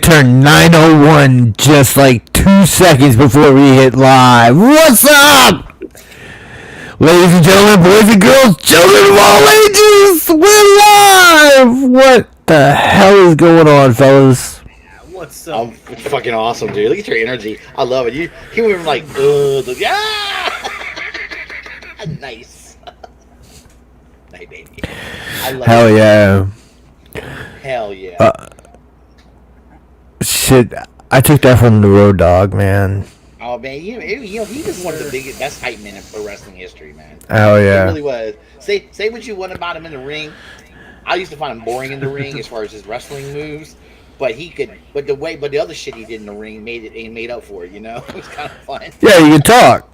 turned 9:01 just like 2 seconds before we hit live. What's up? Ladies and gentlemen, boys and girls, children of all ages, we're live! What the hell is going on, fellas? What's up? It's fucking awesome, dude. Look at your energy. I love it. You went from like, yeah! Nice. Hey, baby. I love Hell it. yeah. Hell yeah. Shit, I took that from the Road Dogg, man. Oh, man. He was one of the biggest, best hype men in pro wrestling history, man. Hell yeah. He really was. Say what you want about him in the ring. I used to find him boring in the ring as far as his wrestling moves. But the other shit he did in the ring made up for it, you know? It was kind of fun. Yeah, you can talk.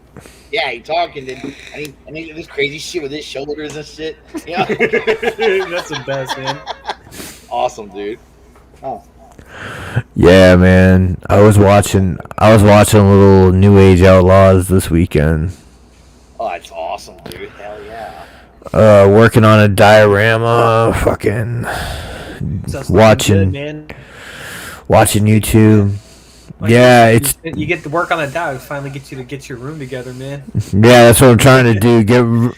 Yeah, he talked and he did this crazy shit with his shoulders and shit. You know? That's the best, man. Awesome, dude. Oh. Yeah, man. I was watching little New Age Outlaws this weekend. Oh, that's awesome, dude. Hell yeah. Working on a diorama, fucking watching YouTube. Like, yeah, you get to work on a dial. Finally, get you to get your room together, man. Yeah, that's what I'm trying to do.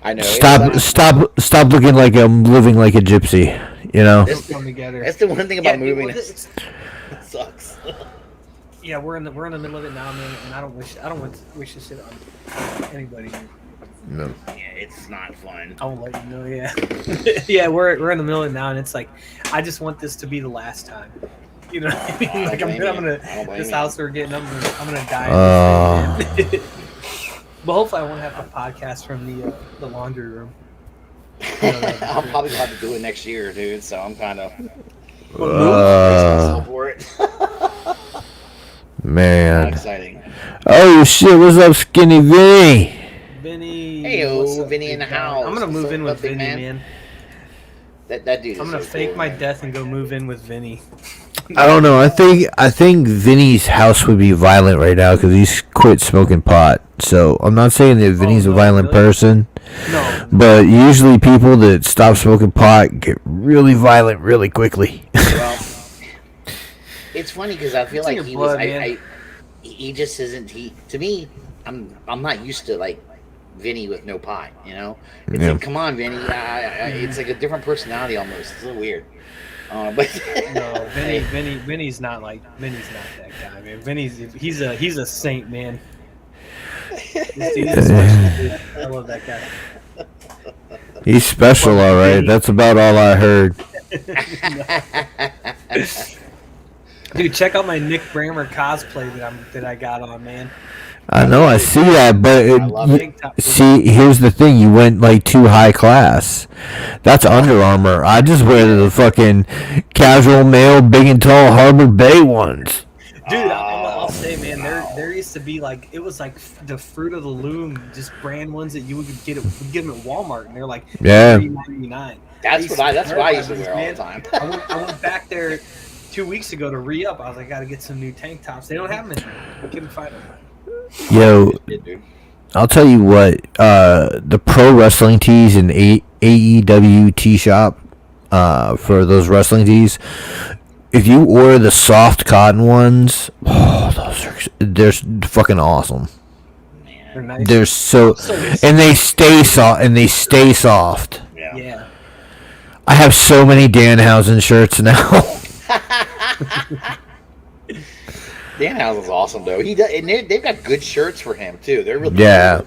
I know. Stop looking like I'm living like a gypsy. You know. That's the one thing about moving. It sucks. Yeah, we're in the middle of it now, man, and I don't wish this shit on anybody. No. Yeah, it's not fun. I won't let you know. Yeah, yeah, we're in the middle of it now, and it's like I just want this to be the last time. You know what I mean? Like I'm gonna this house we're getting. I'm gonna die. But hopefully, I won't have to podcast from the laundry room. I'll probably have to do it next year, dude. So I'm kind of for it. Man, not exciting. Oh shit! What's up, Skinny Vinny? Vinny. Hey, Vinny in the house. I'm gonna move in with Vinny, man. That dude. I'm gonna fake my death and go move in with Vinny. I don't know. I think Vinny's house would be violent right now because he's quit smoking pot. So I'm not saying that Vinny's a violent person. No. But usually people that stop smoking pot get really violent really quickly. Well, it's funny because I feel like he was. He just isn't. To me, I'm not used to like Vinny with no pot. You know, it's like, come on, Vinny. It's like a different personality almost. It's a little weird. But no, Vinny's not that guy, man. He's a saint, man. I love that guy. He's special, all right. That's about all I heard. Dude, check out my Nick Brammer cosplay that I got on, man. I know, I see that, but here's the thing: you went like too high class. That's Under Armour. I just wear the fucking casual male, big and tall Harbor Bay ones. Dude, I'll say, man, there used to be like it was like the Fruit of the Loom, just brand ones that you would get them at Walmart, and they're like $3.99. That's what I used to wear all the time. I went back there 2 weeks ago to re-up. I was like, I gotta get some new tank tops. They don't have them anymore. I couldn't find them. Yo, I'll tell you what, the pro wrestling tees and AEW tee shop, for those wrestling tees, if you order the soft cotton ones, they're fucking awesome. Man. They're nice. They're so and they stay soft. Yeah. I have so many Danhausen shirts now. Danhausen's awesome though. He does, and they've got good shirts for him too. They're really good.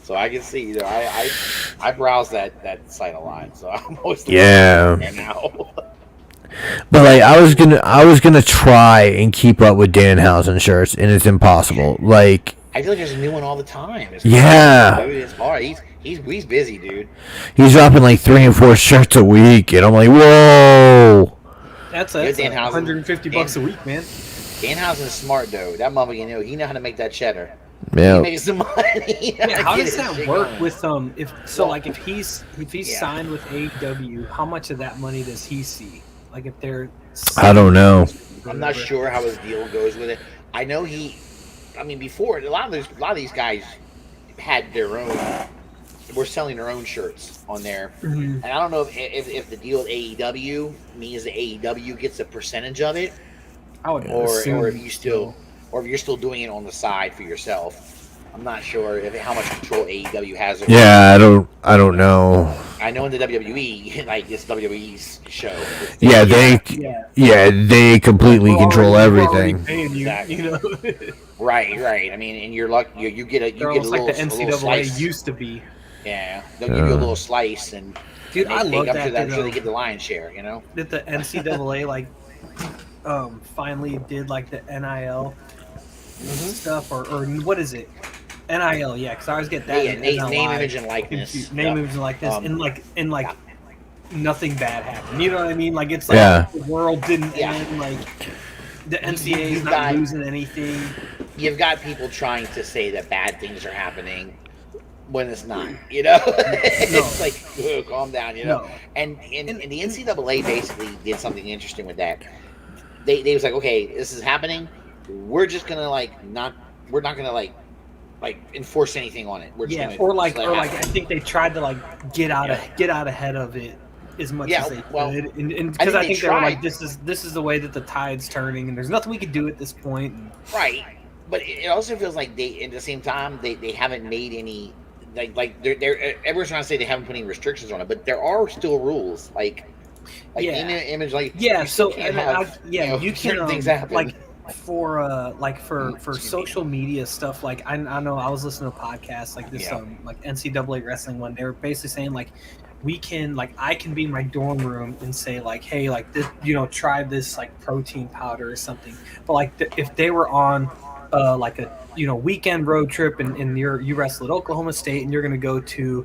So I can see. I browse that site a lot. So I'm always looking at now. But like I was gonna try and keep up with Danhausen shirts, and it's impossible. Like I feel like there's a new one all the time. It's hard. He's busy, dude. He's dropping like 3 and 4 shirts a week, and I'm like, whoa. That's like $150 a week, man. Danhausen's smart though. That motherfucker, he know how to make that cheddar. Yeah. He makes some money. Yeah, how does that work with if he's signed with AEW, how much of that money does he see? Like if they're I don't know. I'm not sure how his deal goes with it. I know before a lot of these guys had their own we're selling our own shirts on there, and I don't know if the deal with AEW means that AEW gets a percentage of it, or if you still, or if you're still doing it on the side for yourself. I'm not sure how much control AEW has over. Yeah, I don't know. I know in the WWE, like it's WWE's show. Yeah, they completely control everything. Exactly. You know? Right. I mean, and you're lucky you get a little, like the NCAA slice. Used to be. Yeah, they'll give you a little slice, and dude, I love that. I'm sure they get the lion's share. You know, that the NCAA like finally did like the NIL stuff, or what is it? NIL, yeah, because I always get that. Yeah, name, image, and likeness. Name, image, and likeness, and like nothing bad happened. You know what I mean? Like it's like the world didn't end. Like the NCAA is not losing anything. You've got people trying to say that bad things are happening when it's not. You know, it's like calm down. You know, and the NCAA basically did something interesting with that. They was like, okay, this is happening. We're just gonna we're not gonna enforce anything on it. We're just or I think they tried to get out ahead of it as much as they could, and because I think they were like, this is the way that the tide's turning, and there's nothing we could do at this point. Right, but it also feels like they, at the same time, they haven't made any they're everyone's trying to say they haven't put any restrictions on it, but there are still rules image so you can things happen. For social media stuff, like I know I was listening to a podcast like this like NCAA wrestling one. They were basically saying I can be in my dorm room and say hey, this, try this protein powder or something. But if they were on a weekend road trip and you wrestle at Oklahoma State and you're going to go to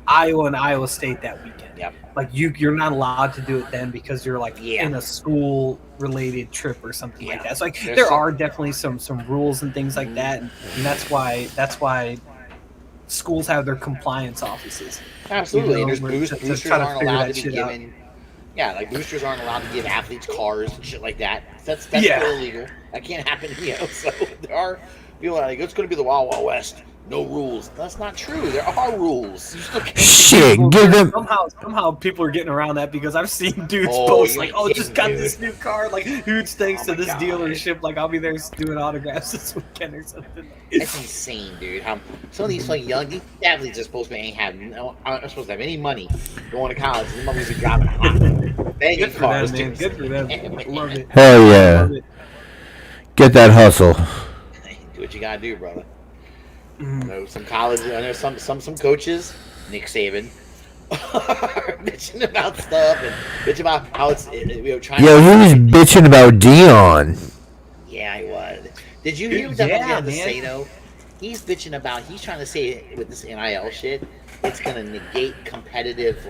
Iowa and Iowa State that weekend. Yep. You're not allowed to do it then because you're in a school related trip or something like that. So there are definitely some rules and things like that, and that's why schools have their compliance offices. Absolutely. And there's boosters aren't allowed to be given. Yeah, boosters aren't allowed to give athletes cars and shit like that. That's illegal. That can't happen. So there are people it's going to be the Wild Wild West. No rules. That's not true. There are rules. Shit, give them. Somehow people are getting around that because I've seen dudes post just got this new car. Huge thanks to this dealership. I'll be there doing autographs this weekend or something. That's insane, dude. Some of these young athletes are supposed to aren't supposed to have any money going to college. And the mothers are driving Good for them, man. Good for them. Love it. Hell yeah. Get that hustle. Do what you gotta do, brother. I know some colleges. I know some coaches, Nick Saban, are bitching about stuff and bitching about how it's trying. Yo, he was bitching about Dion. Yeah, he was. Did you hear what that man had to say though? He's bitching about. He's trying to say with this NIL shit, it's gonna negate competitive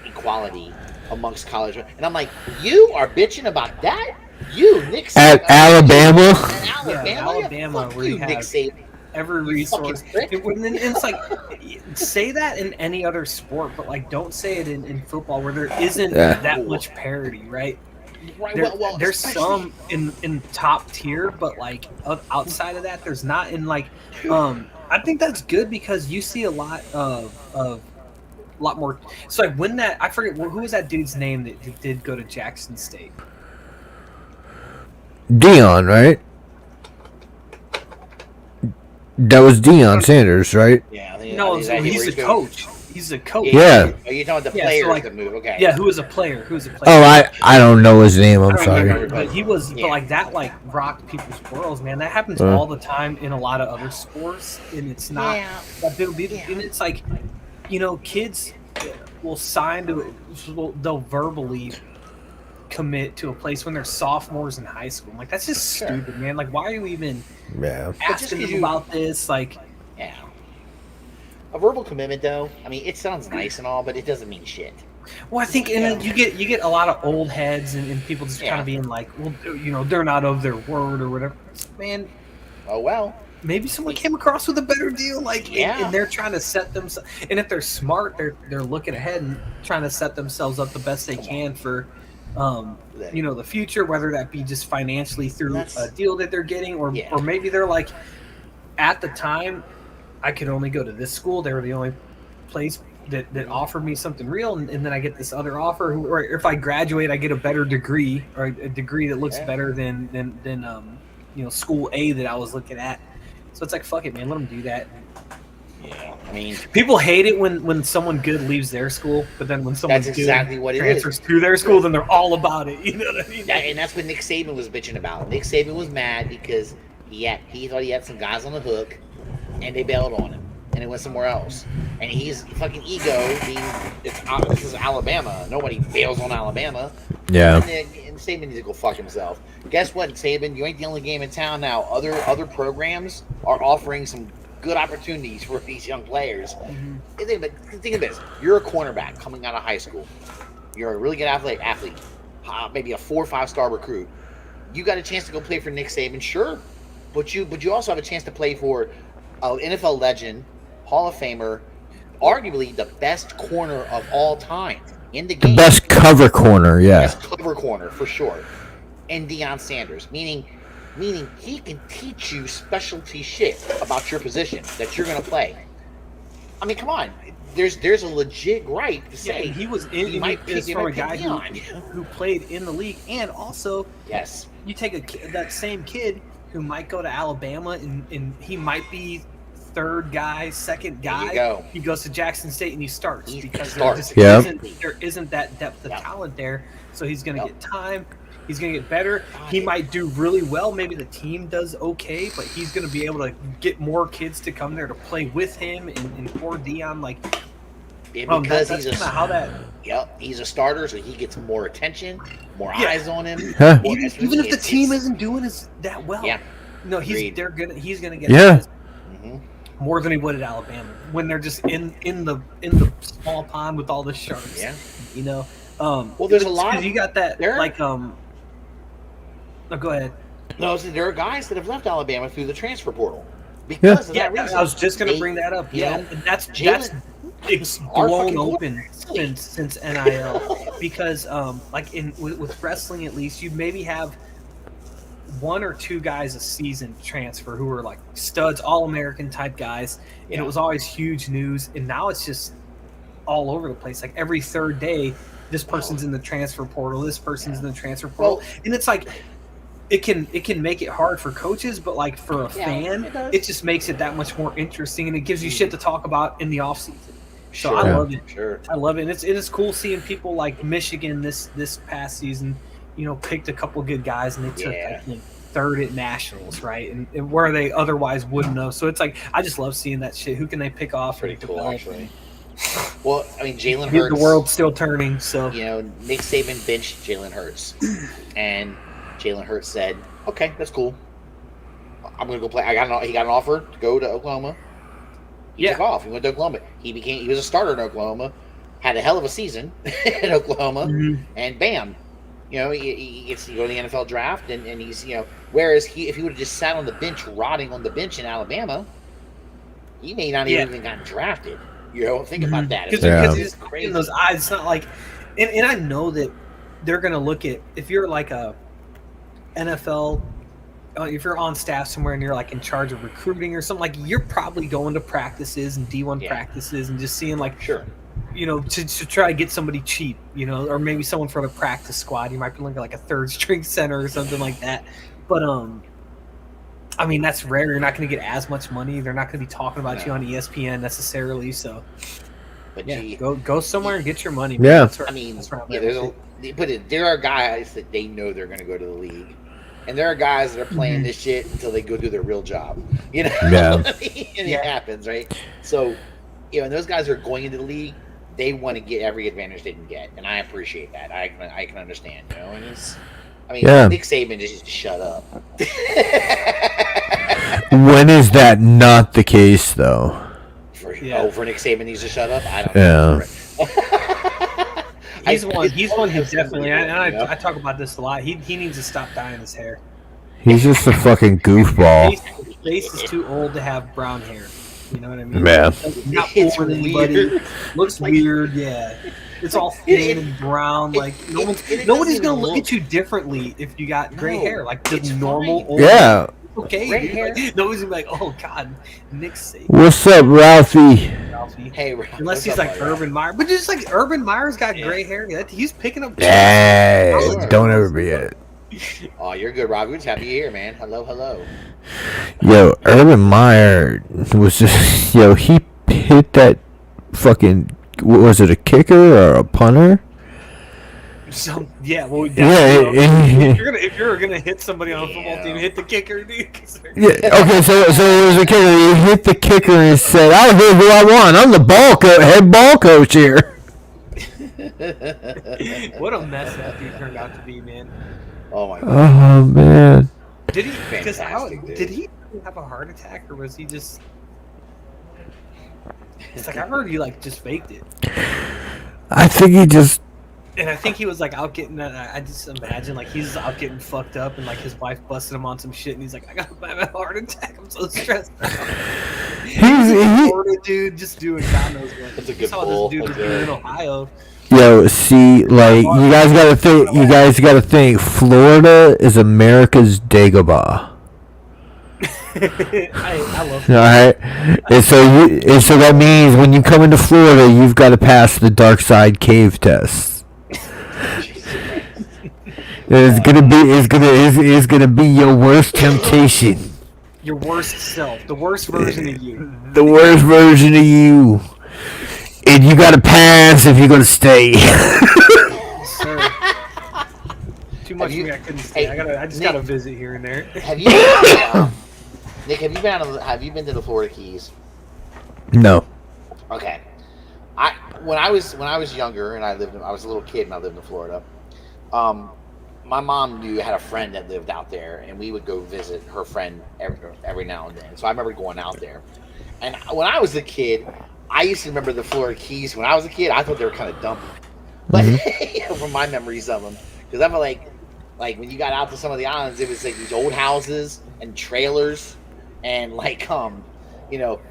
equality amongst college. And I'm like, you are bitching about that? You, Nick Saban, at Alabama? Alabama, where you have Nick Saban. Every resource. And it's say that in any other sport, but don't say it in football where there isn't that much parity, right? There's some in top tier, but outside of that, there's not in I think that's good because you see a lot more. So when that I forget who was that dude's name that did go to Jackson State. Dion, right? That was Deion Sanders, right? Yeah. He's a coach. He's a coach. Yeah. Are you talking about the players that move? Okay. Yeah, who was a player? Oh, I don't know his name. I'm sorry. Remember, but he was, but that rocked people's worlds, man. That happens all the time in a lot of other sports, and it's not. And it's kids will sign to. They'll verbally commit to a place when they're sophomores in high school. That's just stupid, man. Why are you even asking them about this? A verbal commitment, though. I mean, it sounds nice and all, but it doesn't mean shit. Well, I think, and you get a lot of old heads and people just kind of being they're not of their word or whatever. Man, oh well. Maybe someone came across with a better deal, and they're trying to set themselves. And if they're smart, they're looking ahead and trying to set themselves up the best they can for. The future, whether that be just financially through a deal that they're getting, or maybe they're at the time, I could only go to this school. They were the only place that offered me something real, and then I get this other offer. Or if I graduate, I get a better degree, or a degree that looks better than school A that I was looking at. So it's like, fuck it, man. Let them do that. Yeah, I mean, people hate it when someone good leaves their school, but then when someone that's good exactly what it transfers is. to their school, then they're all about it. You know what I mean? And that's what Nick Saban was bitching about. Nick Saban was mad because he thought he had some guys on the hook, and they bailed on him, and it went somewhere else. And he's fucking ego. This is Alabama. Nobody bails on Alabama. Yeah. And Saban needs to go fuck himself. Guess what, Saban? You ain't the only game in town now. Other programs are offering some good opportunities for these young players. Mm-hmm. Think of this: you're a cornerback coming out of high school. You're a really good athlete, maybe a 4 or 5 star recruit. You got a chance to go play for Nick Saban, sure, but you also have a chance to play for an NFL legend, Hall of Famer, arguably the best corner of all time in the game. The best cover corner, yeah. Best cover corner for sure. And Deion Sanders, meaning he can teach you specialty shit about your position that you're going to play. I mean, come on. There's a legit right to say he was from a guy who played in the league, and also yes, you take that same kid who might go to Alabama and he might be third guy, second guy. He goes to Jackson State and he starts because there isn't that depth of talent there. So he's going to get time. He's going to get better. He might do really well. Maybe the team does okay, but he's going to be able to get more kids to come there to play with him and for Deion. Because he's a starter, so he gets more attention, more eyes on him. Even if the team isn't doing that well, no, he's going to get more than he would at Alabama when they're just in the small pond with all the sharks. Yeah, you know. Well, there's a lot. You got that Oh, go ahead. No, so there are guys that have left Alabama through the transfer portal because of that reason. I was just going to bring that up. It's blown open since NIL because with wrestling at least you maybe have 1 or 2 guys a season transfer who are like studs, all-American type guys, and it was always huge news. And now it's just all over the place. Like every third day, this person's in the transfer portal. This person's in the transfer portal, and it's like. It can make it hard for coaches, but like for a fan, it just makes it that much more interesting, and it gives you shit to talk about in the off season. So I love it. Sure. I love it. And it is cool seeing people like Michigan this past season, picked a couple good guys and they took third at nationals, right? And where they otherwise wouldn't know. So it's like I just love seeing that shit. Who can they pick off? Pretty cool, actually. Well, I mean, Jalen Hurts. The world's still turning, so Nick Saban benched Jalen Hurts, and Jalen Hurts said, "Okay, that's cool. I'm gonna go play." He got an offer to go to Oklahoma. He took off. He went to Oklahoma. He was a starter in Oklahoma. Had a hell of a season in Oklahoma, and bam, he gets to go to the NFL draft, and he's Whereas if he would have just sat on the bench, rotting on the bench in Alabama, he may not even gotten drafted. Think about that. Because he's crazy. In those eyes, it's not like, and I know that they're gonna look at if you're like a NFL, if you're on staff somewhere and you're like in charge of recruiting or something, like you're probably going to practices and D1 practices and just seeing like, to try to get somebody cheap, or maybe someone for the practice squad. You might be looking at like a third string center or something like that. But I mean that's rare. You're not going to get as much money. They're not going to be talking about you on ESPN necessarily. So, but go somewhere and get your money. Man. Yeah, there are guys that they know they're going to go to the league. And there are guys that are playing this shit until they go do their real job, Yeah. And it happens, right? So, and those guys are going into the league. They want to get every advantage they can get, and I appreciate that. I can understand, And Nick Saban just shut up. When is that not the case, though? For Nick Saban needs to shut up. I don't know. He's one who definitely. I talk about this a lot. He needs to stop dyeing his hair. He's just a fucking goofball. His face is too old to have brown hair. You know what I mean? Yeah. Not fooling anybody. Looks weird. Yeah. It's all thin and brown. Like nobody's gonna look at you differently if you got gray hair. Like just normal. Yeah. okay. Gray hair. Like, nobody's gonna be like, oh god, Nick's safe. What's up, Ralphie? Hey, Ralph, unless he's like Urban Meyer, but just like Urban Meyer's got gray hair. He's picking up. Hey, don't ever be it. Oh, you're good, Rob. We're just happy you're here, man. Hello. Yo, Urban Meyer was just he hit that fucking, was it a kicker or a punter? If you're gonna hit somebody on a football team, hit the kicker, dude. Yeah. Okay. So it was a kicker. He hit the kicker and said, "I'll hit who I want. I'm the head ball coach here." What a mess that dude turned out to be, man. Oh my god. Oh man. Did he? Because did he have a heart attack, or was he just? It's like I heard he like just faked it. I think he just. And I think he was like out getting. I just imagine like he's out getting fucked up, and like his wife busted him on some shit, and he's like, "I got a heart attack. I'm so stressed out." He's a Florida dude, just doing God knows what. That's a good saw pull. this dude was doing in Ohio. Yo, see, like you guys gotta think. Florida is America's Dagobah. I love All right, and so that means when you come into Florida, you've got to pass the dark side cave test. It's gonna be your worst temptation. Your worst self, the worst version of you. The worst version of you. And you gotta pass if you're gonna stay. Sir. Too much for me, I couldn't stay. I just gotta visit here and there. Have you, Nick? Have you been to the Florida Keys? No. Okay. When I was younger and I was a little kid and I lived in Florida. My mom had a friend that lived out there, and we would go visit her friend every now and then. So I remember going out there. And when I was a kid, I used to remember the Florida Keys. When I was a kid, I thought they were kind of dumpy. But from my memories of them, because I feel like when you got out to some of the islands, it was like these old houses and trailers, and there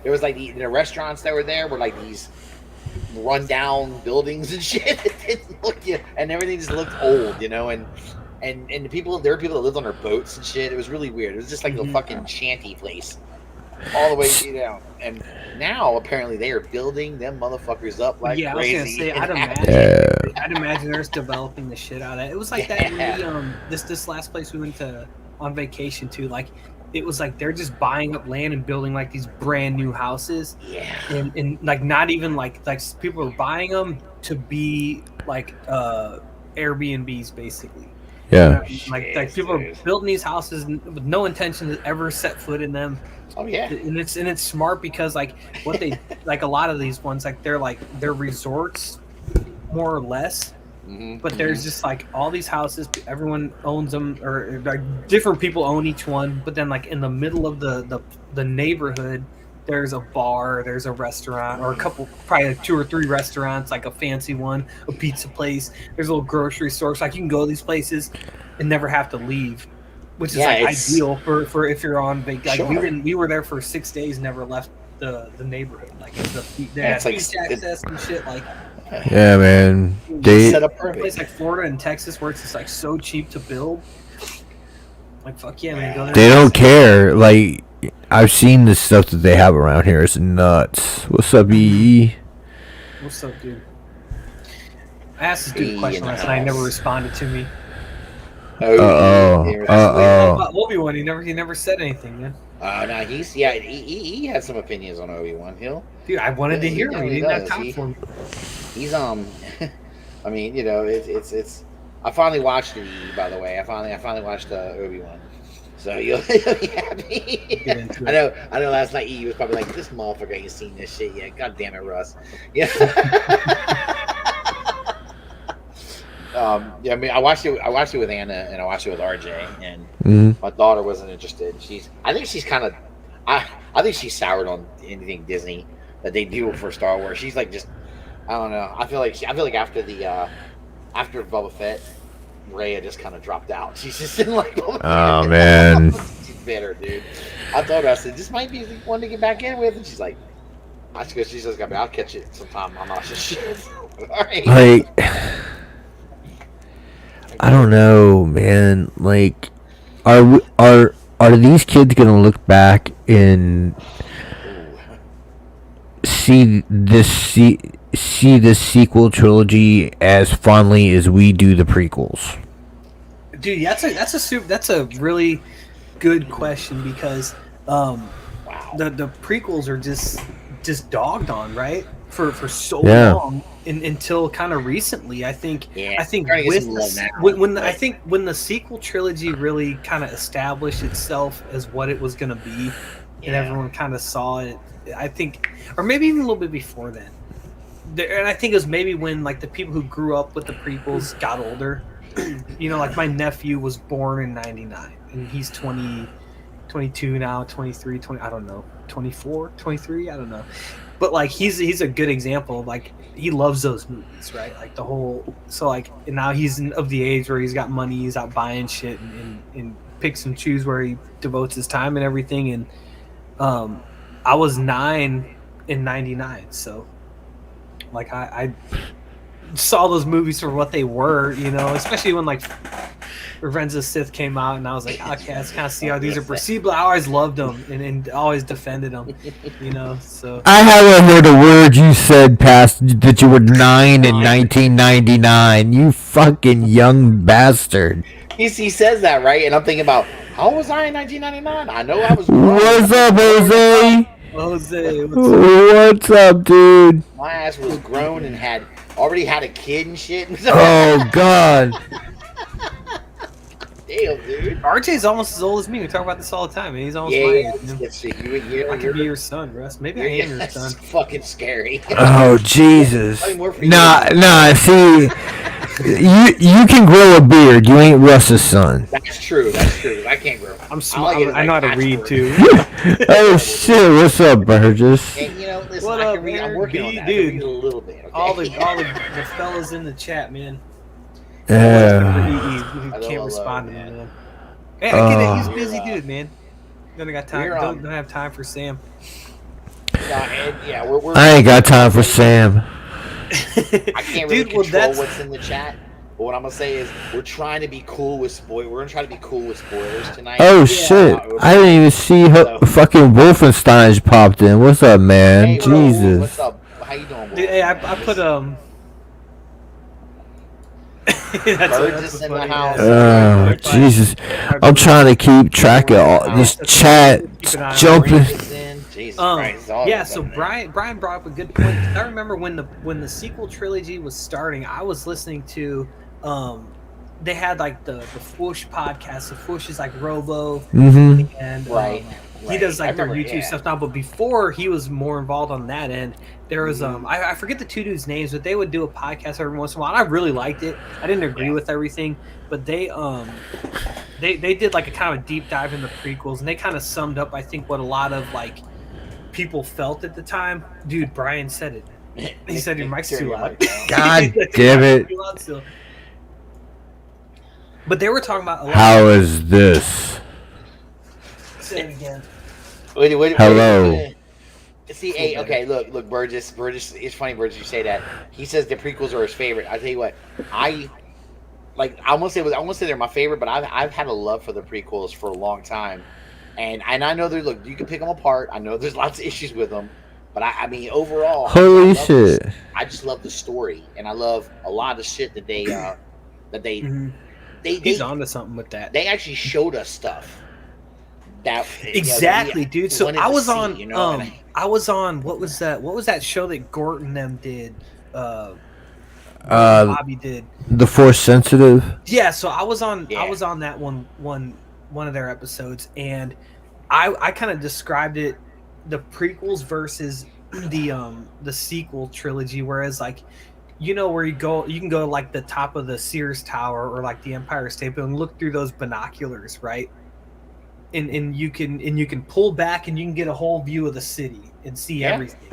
was like the restaurants that were there were like these rundown buildings and shit. It didn't look, and everything just looked old, and there were people that lived on their boats and shit. It was really weird. It was just like a fucking shanty place all the way down. And now apparently they are building them motherfuckers up like crazy. I was gonna say, I'd imagine they're just developing the shit out of that. It was like that when this last place we went to on vacation to, like it was like they're just buying up land and building like these brand new houses. Yeah. And like not even like people are buying them to be like Airbnbs basically. Yeah. Like people are building these houses with no intention to ever set foot in them. Oh yeah. And it's smart because like what they like a lot of these ones like they're resorts more or less. But there's just like all these houses, everyone owns them, or like different people own each one. But then like in the middle of the neighborhood, there's a bar, there's a restaurant, or a couple, probably like 2 or 3 restaurants, like a fancy one, a pizza place. There's a little grocery store, so like you can go to these places and never have to leave, which is like ideal for if you're on vacation. Like we were there for 6 days, never left the neighborhood. Like they had beach access and shit. Like yeah, man. They set up a place like Florida and Texas where it's just like so cheap to build. Like fuck yeah, man. Go there. They don't care. Like I've seen the stuff that they have around here. It's nuts. What's up, EE? What's up, dude? I asked this dude a question last night. He never responded to me. Obi-Wan, he never said anything, man. No, he had some opinions on Obi-Wan. Dude, I wanted to hear him. He didn't have time for me. He's I mean, it's. I finally watched the by the way. I finally watched Obi-Wan. So you'll be happy. I know. Last night he was probably like, "This motherfucker ain't seen this shit yet." God damn it, Russ. Yeah. I mean, I watched it with Anna and I watched it with RJ, and my daughter wasn't interested. I think she's soured on anything Disney that they do for Star Wars. She's like, just, I don't know. I feel like after Boba Fett, Rhea just kind of dropped out. She's just didn't like Boba Fett. Oh man, she's bitter, dude. I told her, I said, this might be one to get back in with, and she's like, she says, I'll catch it sometime. I'm not just shit. All right. Like, I don't know, man. Like, are are these kids gonna look back and see this sequel trilogy as fondly as we do the prequels? Dude, that's a really good question because the prequels are just dogged on, right? For so long until kind of recently. I think when the sequel trilogy really kind of established itself as what it was going to be, and everyone kind of saw it. I think, or maybe even a little bit before then. And I think it was maybe when like the people who grew up with the prequels got older. You know, like my nephew was born in 99 and he's 22 now, 23, 20, I don't know, 24, 23, I don't know. But like he's a good example of like he loves those movies, right? Like the whole, so like, and now he's of the age where he's got money, he's out buying shit and picks and choose where he devotes his time and everything. And I was 9 in 99, so like I saw those movies for what they were, you know, especially when like Revenge of the Sith came out, and I was like, okay, let's kind of see how these are perceived. But I always loved them and always defended them, you know. So I haven't heard a word you said past that you were 9 in 1999. You fucking young bastard. He says that, right? And I'm thinking about, how old was I in 1999? I know I was grown. What's up, Jose? Jose, what's up, dude? My ass was grown and already had a kid and shit. Oh God. Damn, dude. RJ's almost as old as me. We talk about this all the time, and he's almost my age. I could be your son, Russ. Maybe I am your son. Fucking scary. Oh Jesus. Nah. See, you can grow a beard. You ain't Russ's son. That's true. I can't grow. I'm smart. I know how to read too. Oh shit! What's up, Burgess? And you know, listen, what I up, can read. I'm working on that. Dude. I can read a little bit. Okay? All the fellas in the chat, man. Yeah. You can't respond to me, man. Hey, I get it. He's a busy dude, man. Don't have time for Sam. I ain't got time for Sam. I can't really control what's in the chat. But what I'm gonna say is, we're trying to be cool with spoilers. We're gonna try to be cool with spoilers tonight. Oh shit! I didn't even see her fucking Wolfenstein's popped in. What's up, man? Hey, Jesus. What's up? How you doing, boy? Dude, hey, I put Burgess in the house. Oh Jesus! I'm trying to keep track of all this chat jumping. Yeah, so Brian brought up a good point. I remember when the sequel trilogy was starting, I was listening to they had like the Fwoosh podcast. The Fwoosh is like Robo, and he does like their YouTube stuff now. But before he was more involved on that end, there was I forget the two dudes' names, but they would do a podcast every once in a while. And I really liked it. I didn't agree with everything, but they did like a kind of a deep dive in the prequels, and they kind of summed up, I think, what a lot of like people felt at the time. Dude, Brian said it. He said your mic's too loud. God damn it! But they were talking about. How is this? Say it again. Wait, hello. See, hey, okay, look, Burgess. It's funny, Burgess, you say that. He says the prequels are his favorite. I tell you what, I won't say they're my favorite, but I've had a love for the prequels for a long time, and I know you can pick them apart. I know there's lots of issues with them, but I mean overall, holy shit, I just love the story, and I love a lot of the shit that they He's onto something with that. They actually showed us stuff. That exactly, dude. So I was on. I was on. What was that? What was that show that Gorton them did? Bobby did. The Force Sensitive. Yeah. So I was on. Yeah. I was on that one of their episodes, and I kind of described it, the prequels versus the sequel trilogy. Whereas like, you know, where you can go to like the top of the Sears Tower or like the Empire State Building and look through those binoculars, right? And you can pull back and you can get a whole view of the city and see everything.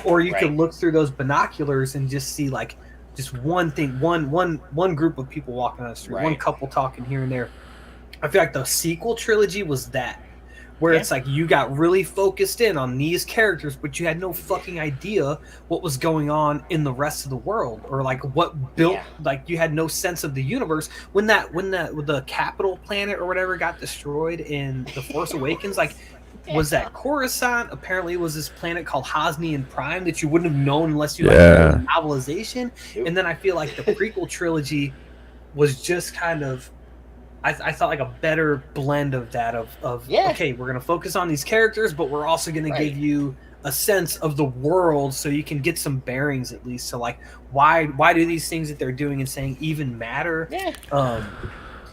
Or you can look through those binoculars and just see like just one thing, one group of people walking on the street, one couple talking here and there. I feel like the sequel trilogy was that, where it's like you got really focused in on these characters, but you had no fucking idea what was going on in the rest of the world, or like what built, like you had no sense of the universe when the capital planet or whatever got destroyed in The Force Awakens. Like, was that Coruscant? Apparently, it was this planet called Hosnian Prime that you wouldn't have known unless you like the novelization. And then I feel like the prequel trilogy was just kind of, I thought like a better blend of that okay, we're gonna focus on these characters, but we're also gonna give you a sense of the world so you can get some bearings at least. So like, why do these things that they're doing and saying even matter?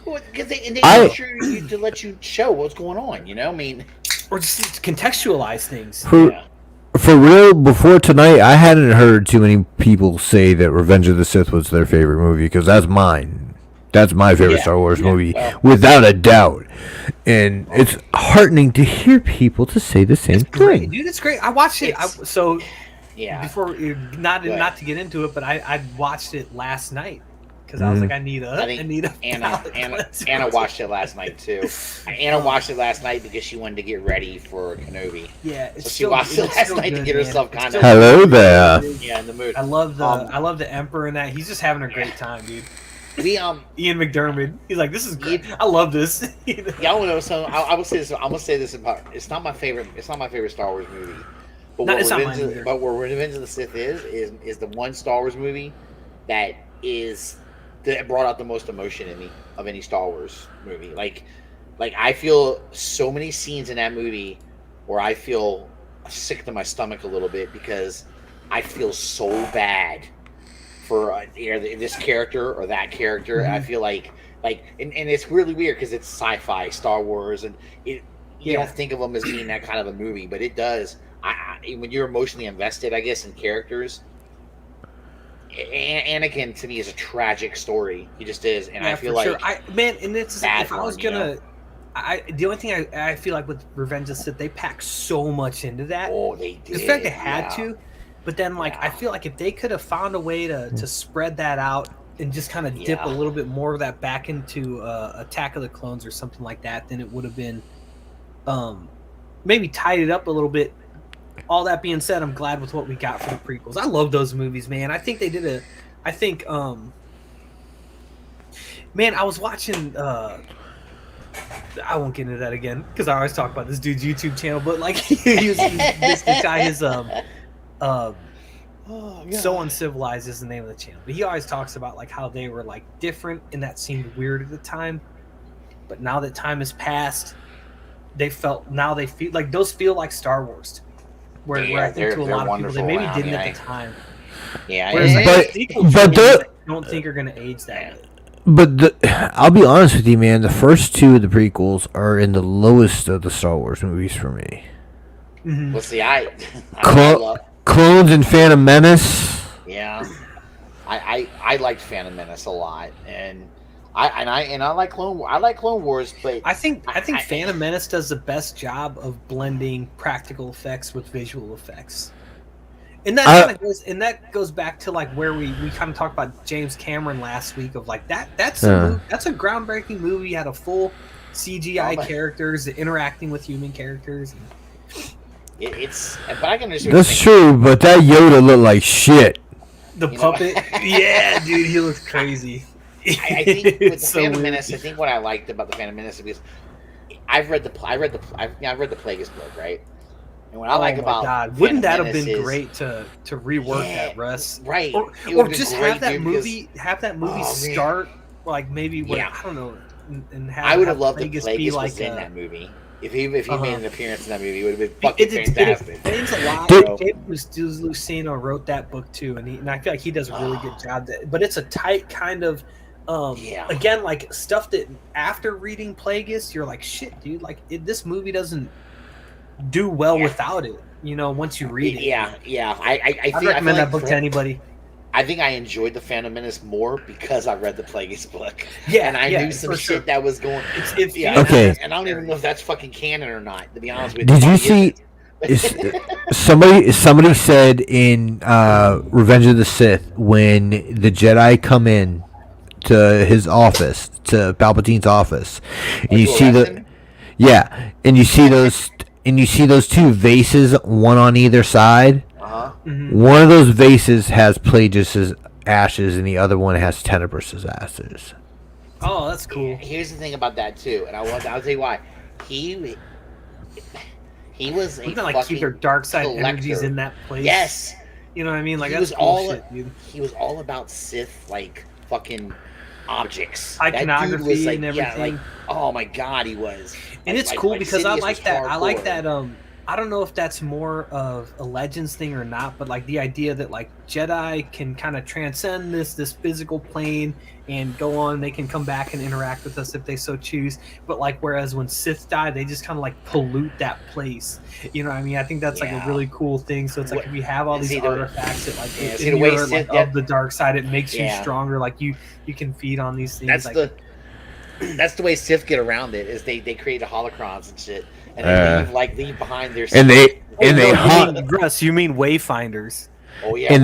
Because they make sure to let you show what's going on, I mean, or just contextualize things. For real, before tonight, I hadn't heard too many people say that Revenge of the Sith was their favorite movie, because that's mine. That's my favorite Star Wars movie, without a doubt. And it's heartening to hear people to say the same thing. Great, dude, it's great. I watched it. Before, not to get into it, but I watched it last night because I was like, I need a. Anna watched it last night too. Anna watched it last night because she wanted to get ready for Kenobi. Yeah, so she watched it last night to get herself kind of. Hello there. Yeah, in the mood. I love the Emperor in that. He's just having a great time, dude. Ian McDermott. He's like, this is great. I love this. So I will say this. I'm gonna say this about. It's not my favorite. It's not my favorite Star Wars movie. But where Revenge of the Sith is the one Star Wars movie that brought out the most emotion in me of any Star Wars movie. Like I feel so many scenes in that movie where I feel sick to my stomach a little bit because I feel so bad for this character or that character. Mm-hmm. I feel like and it's really weird because it's sci-fi Star Wars, and you don't think of them as being that kind of a movie, but it does. When you're emotionally invested, I guess, in characers, Anakin to me is a tragic story. He just is, and I feel like the only thing I feel like with Revenge of the Sith, they pack so much into that. Oh, they did. In fact, they had to. But then, I feel like if they could have found a way to spread that out and just kind of dip a little bit more of that back into Attack of the Clones or something like that, then it would have been maybe tied it up a little bit. All that being said, I'm glad with what we got for the prequels. I love those movies, man. I think they did man, I was watching I won't get into that again because I always talk about this dude's YouTube channel, but this guy is So Uncivilized is the name of the channel, but he always talks about how they were different and that seemed weird at the time, but now that time has passed, they feel like those feel like Star Wars to me, where I think to a lot of people they maybe didn't at the time. But I don't think are going to age that way. But I'll be honest with you, man. The first two of the prequels are in the lowest of the Star Wars movies for me. Mm-hmm. Well, see, Clones and Phantom Menace. Yeah, I liked Phantom Menace a lot, and I like Clone Wars, but I think Phantom Menace does the best job of blending practical effects with visual effects. And that goes back to where we kind of talked about James Cameron last week of that's a groundbreaking movie. Had a full CGI characters interacting with human characters. But I can understand. That's true, but that Yoda looked like shit. The puppet, yeah, dude, he looks crazy. I think with the Phantom Menace, I think what I liked about the Phantom Menace is I've read the Plagueis book, right? And what I like about God, wouldn't that have been great to rework that, Russ? Right. Or just have that movie start maybe I don't know, and have I would have loved if Plagueis Plagueis was in that movie. If he made an appearance in that movie, it would have been fucking fantastic. It explains a lot. James Luceno wrote that book too, and I feel like he does a really good job. But it's a tight kind of, again, stuff that after reading Plagueis, you're like, shit, dude, this movie doesn't do well without it. Once you read it. Yeah. I recommend that book to anybody. I think I enjoyed the Phantom Menace more because I read the Plagueis book. Yeah, and I knew some shit that was going. Okay. And I don't even know if that's fucking canon or not. To be honest with you. Did you see? Somebody said in Revenge of the Sith when the Jedi come in to his office, to Palpatine's office, and you see Yeah, and you see those two vases, one on either side. Mm-hmm. One of those vases has Plagueis' ashes, and the other one has Tenebrous' ashes. Oh, that's cool. Here's the thing about that too, and I'll tell you why. He was a like keep their dark side collector. energies in that place. Yes, you know what I mean. Like he that's was cool all shit, dude. He was all about Sith like fucking objects, iconography and everything. Yeah, like oh my god, he was. And it's cool because I like that. I like that. I don't know if that's more of a Legends thing or not, but like the idea that like Jedi can kind of transcend this physical plane and go on. They can come back and interact with us if they so choose. But like whereas when Sith die, they just kind of like pollute that place. You know what I mean? I think that's like a really cool thing. So it's like if we have all these artifacts that like in your, like, of the dark side, it makes you stronger. Like you can feed on these things. That's the way Sith get around it. Is they create holocrons and shit. And they leave behind their they haunt. Russ, you mean wayfinders? Oh yeah, and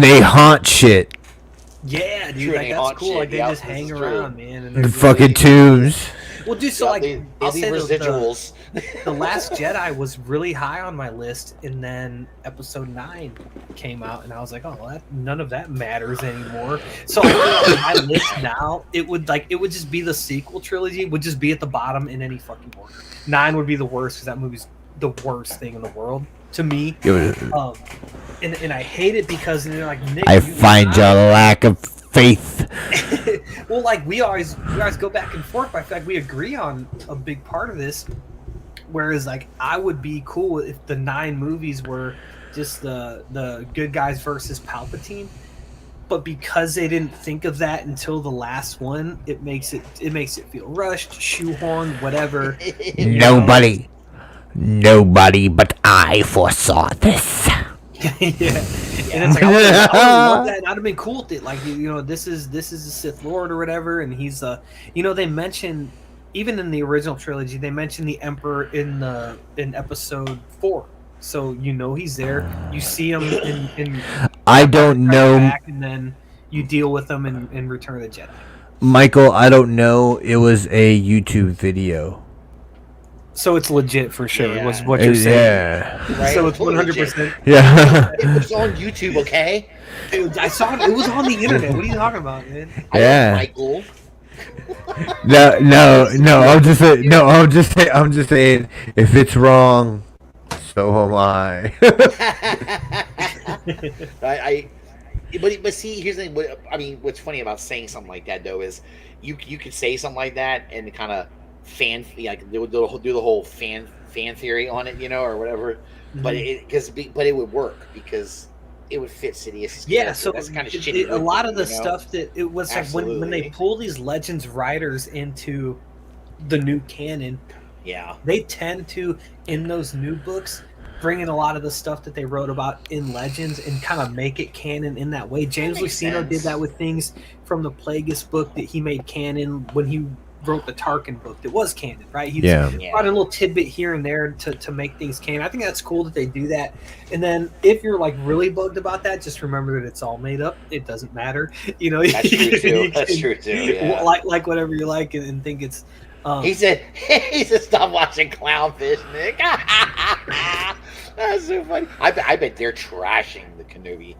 they haunt shit. Yeah, dude, like that's cool. Shit. Like they just hang around, man. And the fucking tombs. Well, dude, so like I'll say residuals. The Last Jedi was really high on my list, and then Episode 9 came out, and I was like, oh, well, none of that matters anymore. So I feel like my list now, it would just be the sequel trilogy, would just be at the bottom in any fucking order. 9 would be the worst because that movie's the worst thing in the world to me. And I hate it because they're like, Nick, I find your lack of faith. Well, like we always go back and forth, but I feel like we agree on a big part of this. Whereas, like, I would be cool if the 9 movies were just the good guys versus Palpatine, but because they didn't think of that until the last one, it makes it feel rushed, shoehorned, whatever. Nobody but I foresaw this. Yeah. And it's like, I would love that. I'd have been cool with it. Like, this is the Sith Lord or whatever, and he's they mention, even in the original trilogy, they mention the Emperor in Episode 4. So he's there. You see him in I don't know. Back, and then you deal with him in Return of the Jedi. Michael, I don't know. It was a YouTube video. So it's legit for sure. Yeah. Was what you're saying? Yeah. Right? So it's 100%. Yeah. It was on YouTube, okay? Dude, I saw it. It was on the internet. What are you talking about, man? Yeah. Michael. No. I'm just saying. If it's wrong, so am I. But see, here's the thing. What's funny about saying something like that though is, you could say something like that and kind of do the whole fan theory on it, or whatever. Mm-hmm. But it would work because it would fit Sidious's character. Yeah, so that's kind of shitty. A lot of the stuff that it was like when they pull these Legends writers into the new canon. Yeah, they tend to, in those new books, bring in a lot of the stuff that they wrote about in Legends and kind of make it canon in that way. James Luceno did that with things from the Plagueis book that he made canon when he wrote the Tarkin book that was canon, right? He brought a little tidbit here and there to make things canon. I think that's cool that they do that. And then if you're like really bugged about that, just remember that it's all made up. It doesn't matter. That's true too. That's true too. Yeah. Like whatever you like and think it's. He said, "Stop watching Clownfish, Nick." That's so funny. I bet they're trashing the Kenobi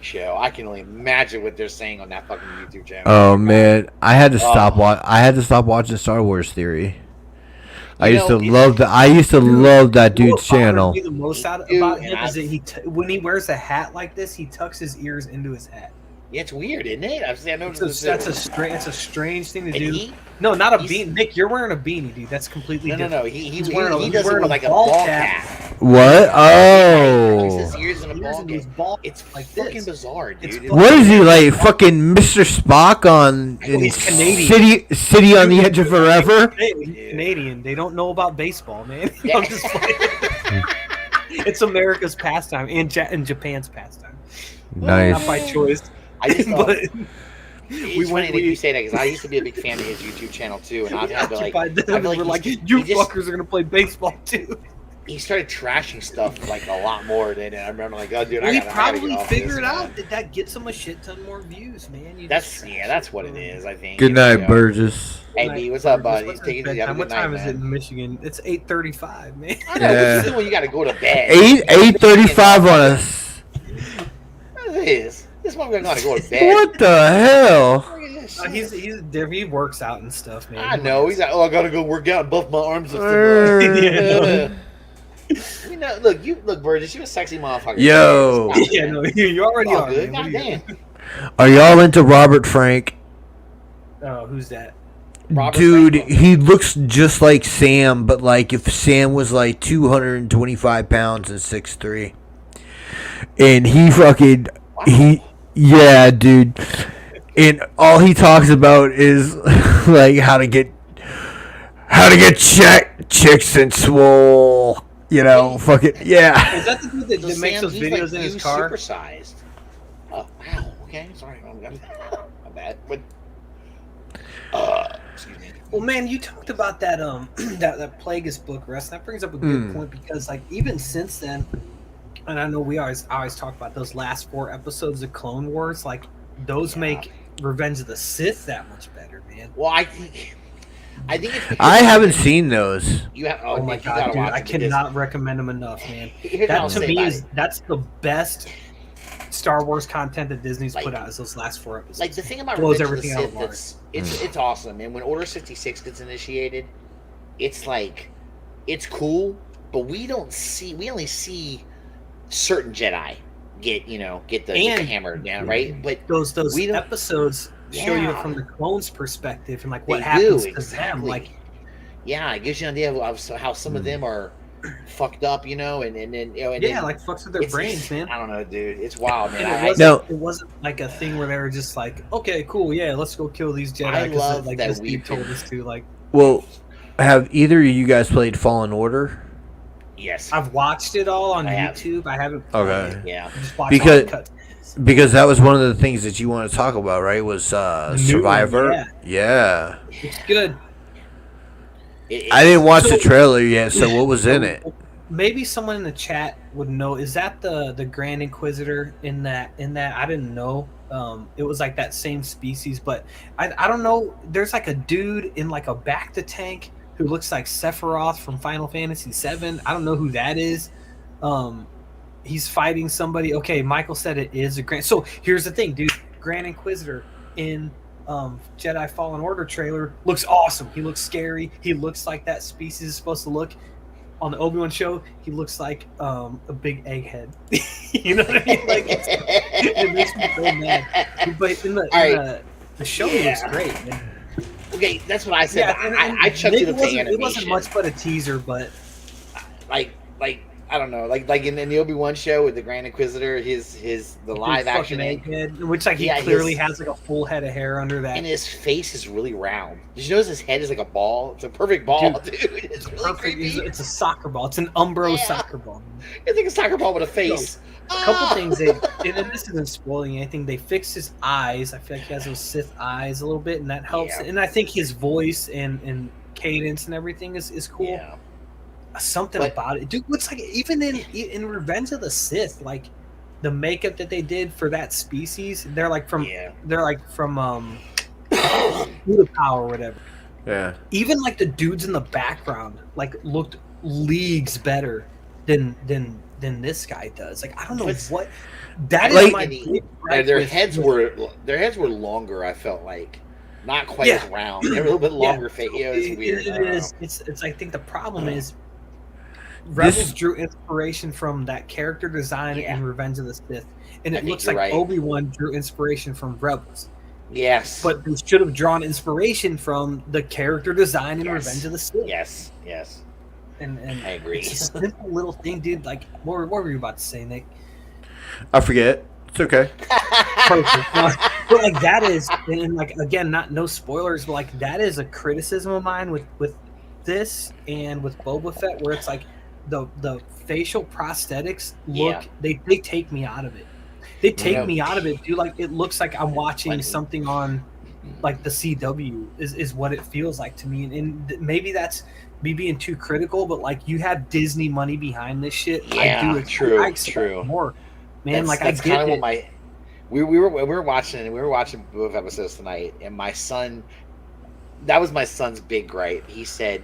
show. I can only imagine what they're saying on that fucking YouTube channel. Oh man, I had to stop watching Star Wars Theory. I used to love that dude's channel. The most about him is that when he wears a hat like this, he tucks his ears into his hat. Yeah, it's weird, isn't it? That's a strange thing to do. No, not a beanie. Nick, you're wearing a beanie, dude. That's completely different. No. He does it with like a ball cap. What? Oh. His ears in a ball cap. It's like fucking bizarre, dude. What is he like, fucking Mr. Spock on City on the Edge of Forever? Canadian. They don't know about baseball, man. I'm just playing. It's America's pastime and Japan's pastime. Nice. Not by choice. I just thought, it's funny that you say that because I used to be a big fan of his YouTube channel too, and I've had to we're like, you fuckers are gonna play baseball too. He started trashing stuff like a lot more than I remember. Like, oh, dude, he probably figured out that gets him a shit ton more views, man. That's what it is. I think. Good night, Burgess. Hey, B, what's up, buddy? What time is it in Michigan? It's 8:35, man. I know. This is when you got to go to bed. 8:35 on us. What is this? This motherfucker got to go to bed. What the hell? He's different. He works out and stuff, man. I know. He's like, I gotta go work out and buff my arms up. You know, look, Burgess, you a sexy motherfucker. Yo. Yeah, no, you already are. Good. Goddamn. Are y'all into Robert Frank? Oh, who's that? Dude, he looks just like Sam, but like if Sam was like 225 pounds and 6'3". And he fucking yeah, dude. And all he talks about is like how to get chicks and swole. You know, fucking yeah. Is that the dude that makes those videos in his car? Supersized. Oh wow. Okay, sorry, my bad. But excuse me. Well, man, you talked about that that Plagueis book, Russ. That brings up a good point because like even since then, and I know we always talk about those last 4 episodes of Clone Wars, like those make Revenge of the Sith that much better, man. Well, I think I haven't seen those. You have. Oh my god, dude! I cannot recommend them enough, man. That to me that's the best Star Wars content that Disney's put out is those last 4 episodes. Like the thing about blows Revenge everything of the Sith, it's awesome. And when Order 66 gets initiated, it's like it's cool, but we only see certain Jedi get the hammer down, right? But those episodes show you it from the clones' perspective and like what happens to them. Like, yeah, it gives you an idea of how some of them are fucked up, and then like fucks with their brains, man. I don't know, dude. It's wild, man. It wasn't like a thing where they were just like, okay, cool, yeah, let's go kill these Jedi. I love like that we told us to. Like, well, have either of you guys played Fallen Order? Yes, I've watched it all on YouTube. I haven't. Okay, yeah, because that was one of the things that you want to talk about, right? Was Survivor? Yeah, it's good. I didn't watch the trailer yet, so what was in it? Maybe someone in the chat would know. Is that the Grand Inquisitor in that? I didn't know. It was like that same species, but I don't know. There's like a dude in like a Bacta tank who looks like Sephiroth from Final Fantasy VII. I don't know who that is. He's fighting somebody. Okay, Michael said it is a Grand. So here's the thing, dude. Grand Inquisitor in Jedi Fallen Order trailer looks awesome. He looks scary. He looks like that species is supposed to look. On the Obi-Wan show, he looks like a big egghead. You know what I mean? Like it makes me so mad. But in the show, he looks great, man. Okay, that's what I said. Yeah, I chucked it up to animation. It wasn't much but a teaser, but like I don't know, like in the Obi-Wan show with the Grand Inquisitor, the live action egghead, which like he clearly has like a full head of hair under that, and his face is really round. Did you notice his head is like a ball? It's a perfect ball, dude. It's really perfect. It's a soccer ball. It's an Umbro soccer ball. It's like a soccer ball with a face. A couple things and this isn't spoiling anything. They fixed his eyes. I feel like he has those Sith eyes a little bit, and that helps. Yeah. And I think his voice and cadence and everything is cool. Yeah. Something about it, dude. Looks like even in Revenge of the Sith, like the makeup that they did for that species, they're like from Buddha Power or whatever. Yeah. Even like the dudes in the background like looked leagues better than this guy does. Like I don't know what that is. My their heads were longer. I felt like. Not quite as round. They're a little bit longer face. Yeah, it's weird. It is. It's. I think the problem is. Rebels drew inspiration from that character design in Revenge of the Sith, and it looks like Obi-Wan drew inspiration from Rebels. Yes, but they should have drawn inspiration from the character design in Revenge of the Sith. Yes. And I agree. It's a simple little thing, dude. Like, what were you about to say, Nick? I forget. It's okay. Perfect. But like that is, and like again, no spoilers, but like that is a criticism of mine with this and with Boba Fett, where it's like. The facial prosthetics look they take me out of it. They take me out of it, dude. Like it looks like I'm watching something on like the CW is what it feels like to me. And maybe that's me being too critical, but like you have Disney money behind this shit. Yeah, I do. True. More, man. That's kind of what we were watching both episodes tonight, and my son that was my son's big gripe. He said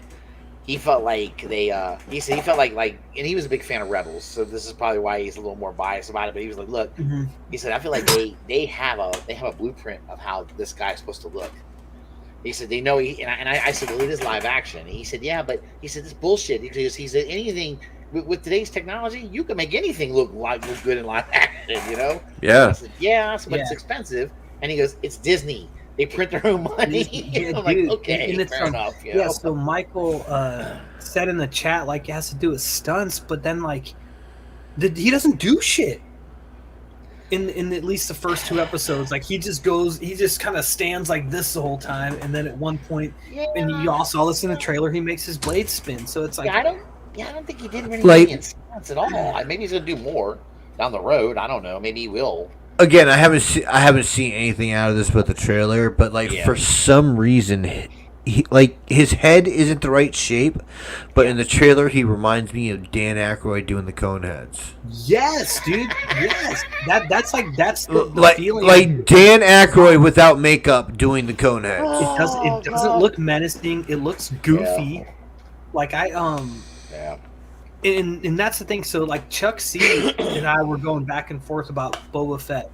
he felt like he said he felt like and he was a big fan of Rebels, so this is probably why he's a little more biased about it. But he was like, look, he said I feel like they have a blueprint of how this guy's supposed to look. He said they know I said, well, it is live action. And he said, yeah, but he said this bullshit because he said anything with today's technology, you can make anything look good in live action, you know? Yeah. I said, yeah, but it's expensive. And he goes, it's Disney. They print their own money. Yeah, I'm like, okay, and fair enough. You know? So Michael said in the chat like it has to do with stunts, but then like he doesn't do shit. In at least the first 2 episodes, like he just kind of stands like this the whole time, and then at one point, and you all saw this in the trailer, he makes his blade spin. So it's like, I don't think he did really stunts at all. Maybe he's gonna do more down the road. I don't know. Maybe he will. Again, I haven't seen anything out of this but the trailer, but for some reason, his head isn't the right shape, but in the trailer he reminds me of Dan Aykroyd doing the cone heads. Yes, dude. Yes, that's the feeling. Like Dan Aykroyd without makeup doing the cone heads. It doesn't look menacing. It looks goofy. Like And that's the thing. So like Chuck C and I were going back and forth about Boba Fett,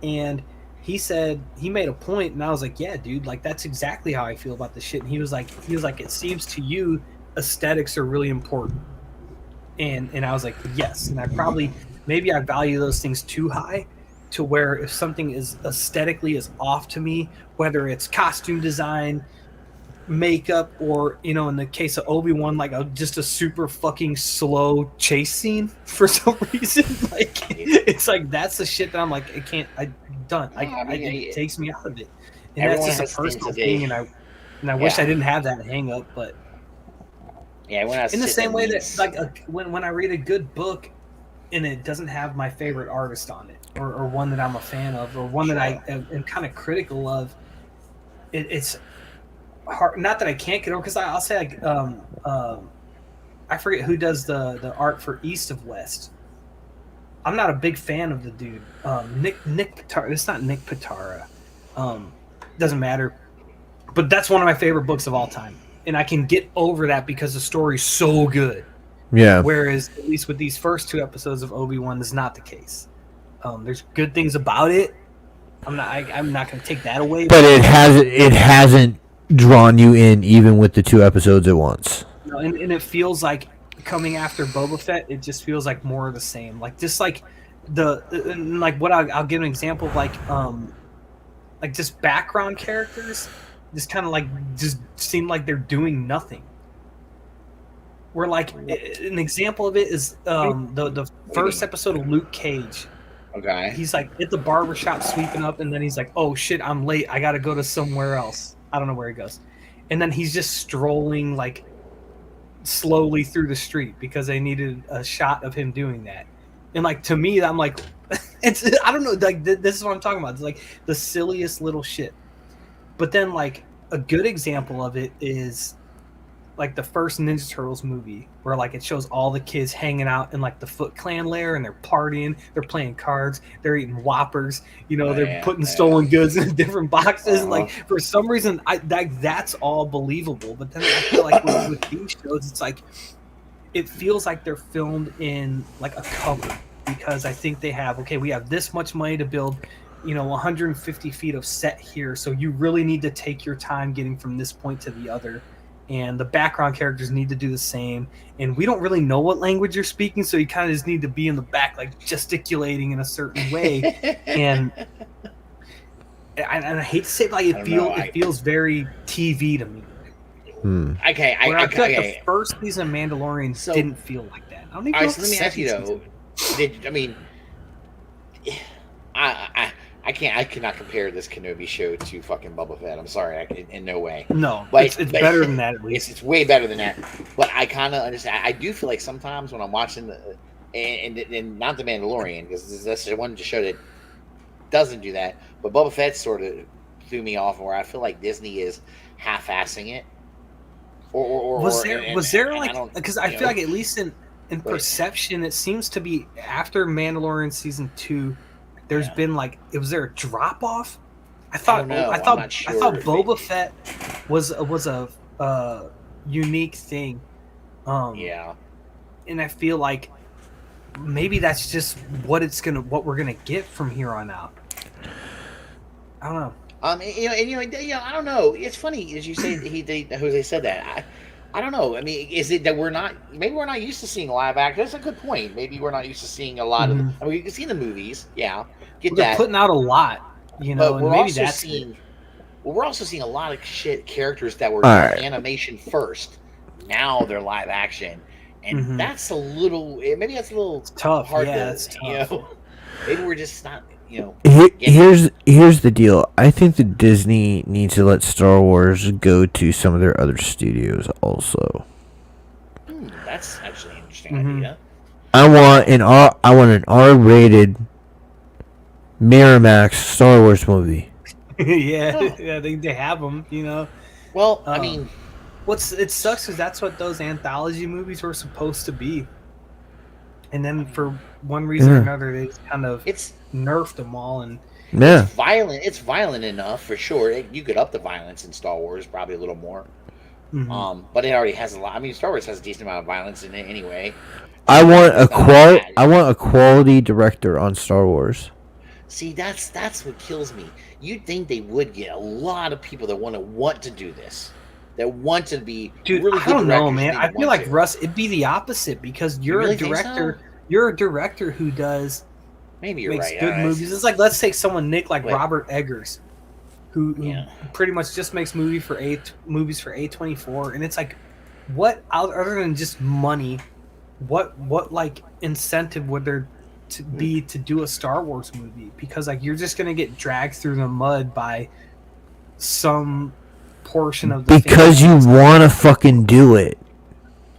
and he said he made a point, and I was like, yeah, dude, like that's exactly how I feel about this shit. And he was like, it seems to you aesthetics are really important, and I was like, yes. And maybe I value those things too high, to where if something is aesthetically is off to me, whether it's costume design, makeup, or in the case of Obi-Wan, like just a super fucking slow chase scene for some reason, like it's like that's the shit that I'm like, it takes me out of it, and that's just a personal thing, and I wish I didn't have that hang up, but in the same way that like when I read a good book and it doesn't have my favorite artist on it, or one that I'm a fan of, or one that I am kind of critical of, it's hard, not that I can't get over, because I'll say like I forget who does the art for East of West. I'm not a big fan of the dude. Nick Pitara. It's not Nick Pitara. Doesn't matter. But that's one of my favorite books of all time, and I can get over that because the story's so good. Yeah. Whereas at least with these first 2 episodes of Obi-Wan, is not the case. There's good things about it. I'm not going to take that away. But it hasn't drawn you in even with the 2 episodes at once. No, and it feels like coming after Boba Fett, it just feels like more of the same. Like just like what I'll give an example of like just background characters just kind of like just seem like they're doing nothing. Where like an example of it is the first episode of Luke Cage. Okay. He's like at the barbershop sweeping up, and then he's like, oh shit, I'm late. I got to go to somewhere else. I don't know where he goes. And then he's just strolling like slowly through the street because they needed a shot of him doing that. And like to me, I'm like, I don't know, like this is what I'm talking about. It's like the silliest little shit. But then like a good example of it is like the first Ninja Turtles movie, where like it shows all the kids hanging out in like the Foot Clan lair, and they're partying, they're playing cards, they're eating Whoppers, they're putting stolen goods in different boxes. Like for some reason, that's all believable. But then I feel like with these shows, it's like it feels like they're filmed in like a cupboard, because I think we have this much money to build 150 feet of set here, so you really need to take your time getting from this point to the other. And the background characters need to do the same. And we don't really know what language you're speaking, so you kind of just need to be in the back, like gesticulating in a certain way. and I hate to say it, like it feels very TV to me. Okay, I feel like the first season of Mandalorian didn't feel like that. I don't even know. So let me ask you though. I cannot compare this Kenobi show to fucking Boba Fett. I'm sorry, in no way. No, but it's better than that at least. It's way better than that. But I kind of understand. I do feel like sometimes when I'm watching and not the Mandalorian, because that's the one show that doesn't do that. But Boba Fett sort of threw me off, where I feel like Disney is half-assing it. Was there like, because I feel like at least in perception, it seems to be after Mandalorian season 2. There's been like, was there a drop off? I thought Boba Fett was a unique thing. Yeah. And I feel like maybe that's just what we're gonna get from here on out. I don't know. I don't know. It's funny as you say Jose said that. I don't know. I mean, is it that we're not used to seeing live action? That's a good point. Maybe we're not used to seeing a lot of. I mean, you can see the movies, yeah. They're putting out a lot, but we're maybe also seeing. Well, we're also seeing a lot of characters that were animation first. Now they're live action, and that's a little. Maybe that's a little tough. Hard that's tough. Maybe we're just not. Here's the deal. I think that Disney needs to let Star Wars go to some of their other studios also. That's actually an interesting idea. I want an R-rated Miramax Star Wars movie. yeah, they have them. Well, I mean, it sucks because that's what those anthology movies were supposed to be, and then for one reason or another, they just kind of nerfed them all. And it's violent. It's violent enough for sure. You could up the violence in Star Wars probably a little more. But it already has a lot. I mean, Star Wars has a decent amount of violence in it anyway. I want a quality director on Star Wars. See, that's what kills me. You'd think they would get a lot of people that want to do this, that want to be. Dude, really I don't know, man. I feel like Russ, it'd be the opposite because you're a director. You're a director who makes good movies. It's like, let's take someone like Robert Eggers, who pretty much just makes movies for A24, and it's like, what other than just money, what like incentive would there to be to do a Star Wars movie? Because like you're just gonna get dragged through the mud by some portion of the because you want to fucking do it.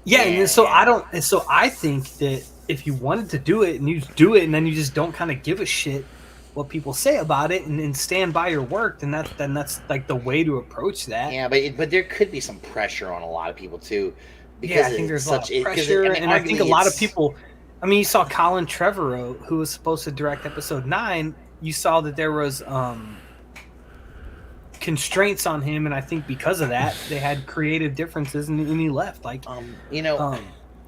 Yeah, and so I think that if you wanted to do it and you do it and then you just don't kind of give a shit what people say about it and stand by your work, then that's like the way to approach that. Yeah, but there could be some pressure on a lot of people too. Because I think there's a lot of pressure, and I think a lot of people. I mean, you saw Colin Trevorrow, who was supposed to direct Episode 9. You saw that there was constraints on him, and I think because of that, they had creative differences, and he left. Like, it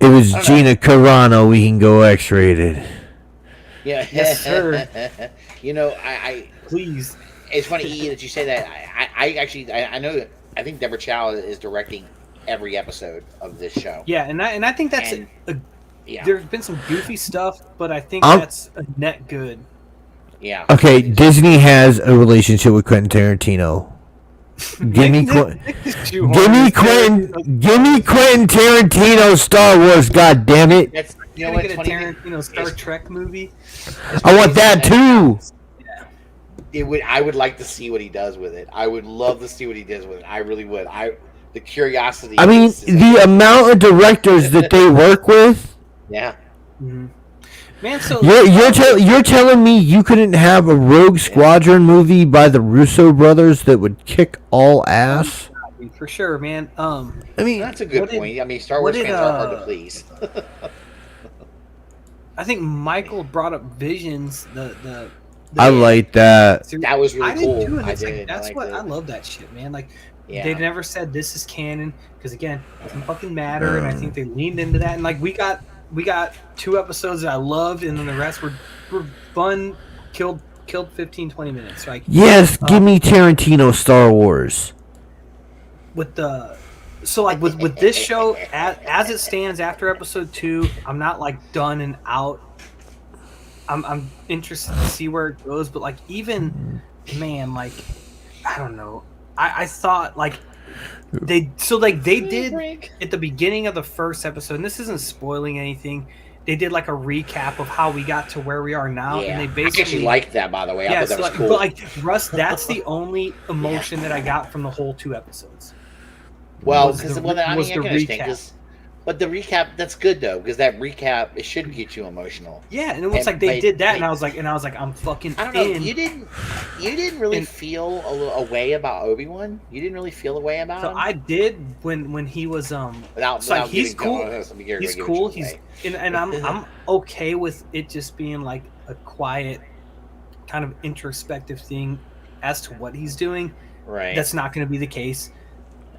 was Gina Carano. We can go X-rated. Yeah, yes, sir. I please. It's funny that you say that. I know. I think Deborah Chow is directing every episode of this show. Yeah, and I think that's there's been some goofy stuff, but I think that's a net good. Yeah. Okay, Disney has a relationship with Quentin Tarantino. Give me Quentin Tarantino Star Wars, god damn it. That's get a Tarantino Star Trek movie. I want that too. I would like to see what he does with it. I would love to see what he does with it. I really would. The curiosity. I mean, the amount of directors that they work with. Yeah. Mm-hmm. Man, so you're telling me you couldn't have a Rogue Squadron movie by the Russo brothers that would kick all ass? For sure, man. I mean, that's a good point. I mean, Star Wars fans are hard to please. I think Michael brought up Visions. I like that. That was really cool. Did too, and I love that shit, man. Like, they've never said this is canon because again, it doesn't fucking matter, and I think they leaned into that. And like, we got 2 episodes that I loved, and then the rest were fun. Killed 15-20 minutes. Like, yes, give me Tarantino Star Wars. With this show as it stands after episode 2, I'm not like done and out. I'm interested to see where it goes, but like even man, like I don't know. I thought like they did at the beginning of the first episode, and this isn't spoiling anything. They did like a recap of how we got to where we are now, and they basically I actually liked that, by the way. I thought that was cool. But like Russ, that's the only emotion that I got from the whole 2 episodes. Well, because I can understand. But the recap, that's good though, because that recap, it should get you emotional. Yeah, and it looks like they did that, and I was like, I'm fucking. I don't know. You didn't really feel a way about Obi-Wan. You didn't really feel a way about him. I did when he was he's cool. He's cool. And I'm okay with it just being like a quiet, kind of introspective thing as to what he's doing, right, that's not going to be the case.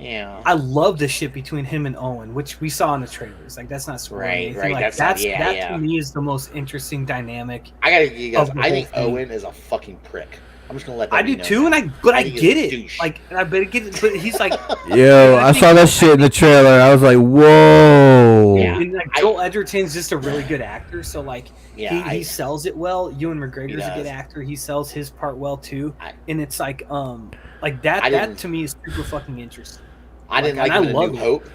Yeah, I love the shit between him and Owen, which we saw in the trailers. Like that's not spoiling anything. Like that to me is the most interesting dynamic. I gotta give you guys. I think Owen is a fucking prick. I'm just gonna let that. I do too, and I get it. Like, and I better get it. But he's like, yo, I saw that shit in the trailer. I was like, whoa. Yeah. And like Joel Edgerton's just a really good actor, so like he sells it well. Ewan McGregor's a good actor. He sells his part well too, and it's like that to me is super fucking interesting. I didn't like him in New Hope.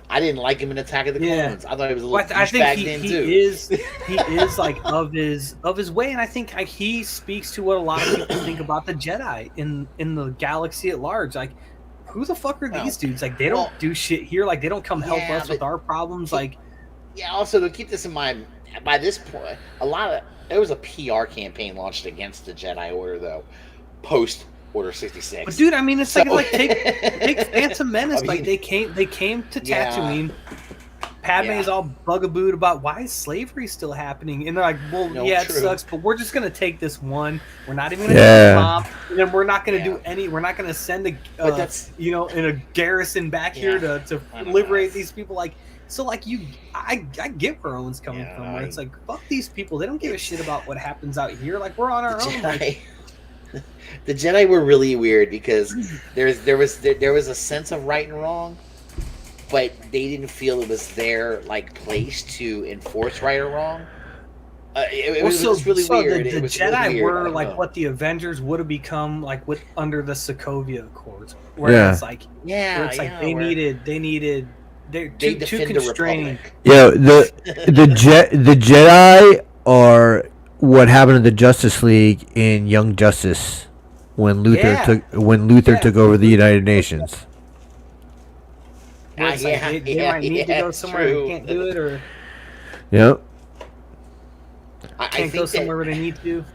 I didn't like him in Attack of the Clones. I thought he was a little douchebag then too. He is like of his way, and I think he speaks to what a lot of people think about the Jedi in the galaxy at large. Like, who the fuck are these dudes? Like, they don't do shit here. Like, they don't come help us with our problems. Like, Also, to keep this in mind, by this point, there was a PR campaign launched against the Jedi Order though, post Order 66. But dude, I mean, it's like take Phantom Menace. I mean, like they came to Tatooine. Padme's all bugabooed about why is slavery still happening, and they're like, "Well, it sucks, but we're just gonna take this one. We're not even gonna do bomb, and then we're not gonna do any. We're not gonna send in a garrison back here to liberate these people." Like, so like I get where Owen's coming from. Where it's like, fuck these people. They don't give a shit about what happens out here. Like, we're on our own. Like, the Jedi were really weird because there was a sense of right and wrong, but they didn't feel it was their like place to enforce right or wrong. It was really weird. The Jedi were like what the Avengers would have become like under the Sokovia Accords, where it's like they needed they're too constrained. Yeah, the Jedi are what happened to the Justice League in Young Justice when Luther took over the United Nations. They might need to go somewhere and can't do it, or can't go somewhere where they need to.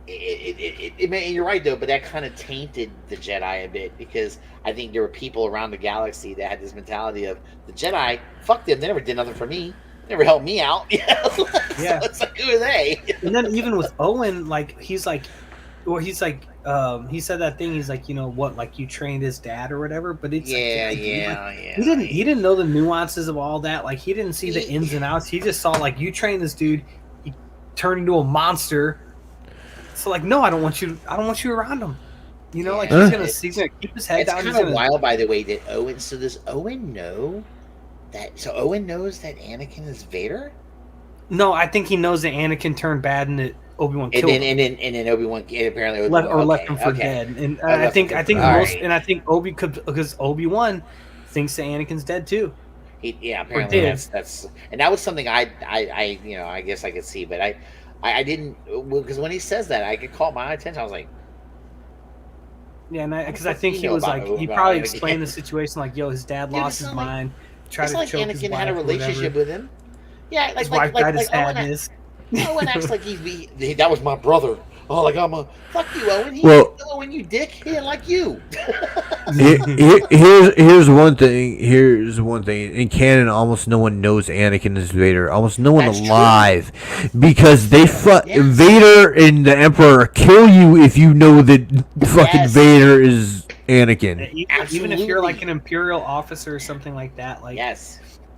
You're right though, but that kind of tainted the Jedi a bit because I think there were people around the galaxy that had this mentality of the Jedi, fuck them, they never did nothing for me. Never helped me out. So it's like, who are they? And then even with Owen, like he said that thing. He's like, you know what, like you trained his dad or whatever. But it's He didn't know the nuances of all that. Like he didn't see the ins and outs. He just saw like you trained this dude. He turned into a monster. So like, no, I don't want you around him. You know, like he's gonna keep his head down. It's kind of wild, by the way, that Owen. So does Owen know? So Owen knows that Anakin is Vader? No, I think he knows that Anakin turned bad and that Obi-Wan killed him. And then Obi-Wan apparently left him for dead. And I think because Obi-Wan thinks that Anakin's dead too. Apparently that's and that was something I guess I could see, but I didn't, because when he says that, I could call my attention. I was like, because I think he was like, he probably explained the situation like, yo, his dad lost his mind. It's like Anakin had a relationship with him. Yeah, like his wife died of sadness. Owen acts like that was my brother. Oh, like I'm a fuck you, Owen. Owen, you dick. He didn't like you. Here's one thing. In canon, almost no one knows Anakin is Vader. Almost no one alive, because Vader and the Emperor kill you if you know that fucking Vader is Anakin. Even if you're like an Imperial officer or something like that. Like,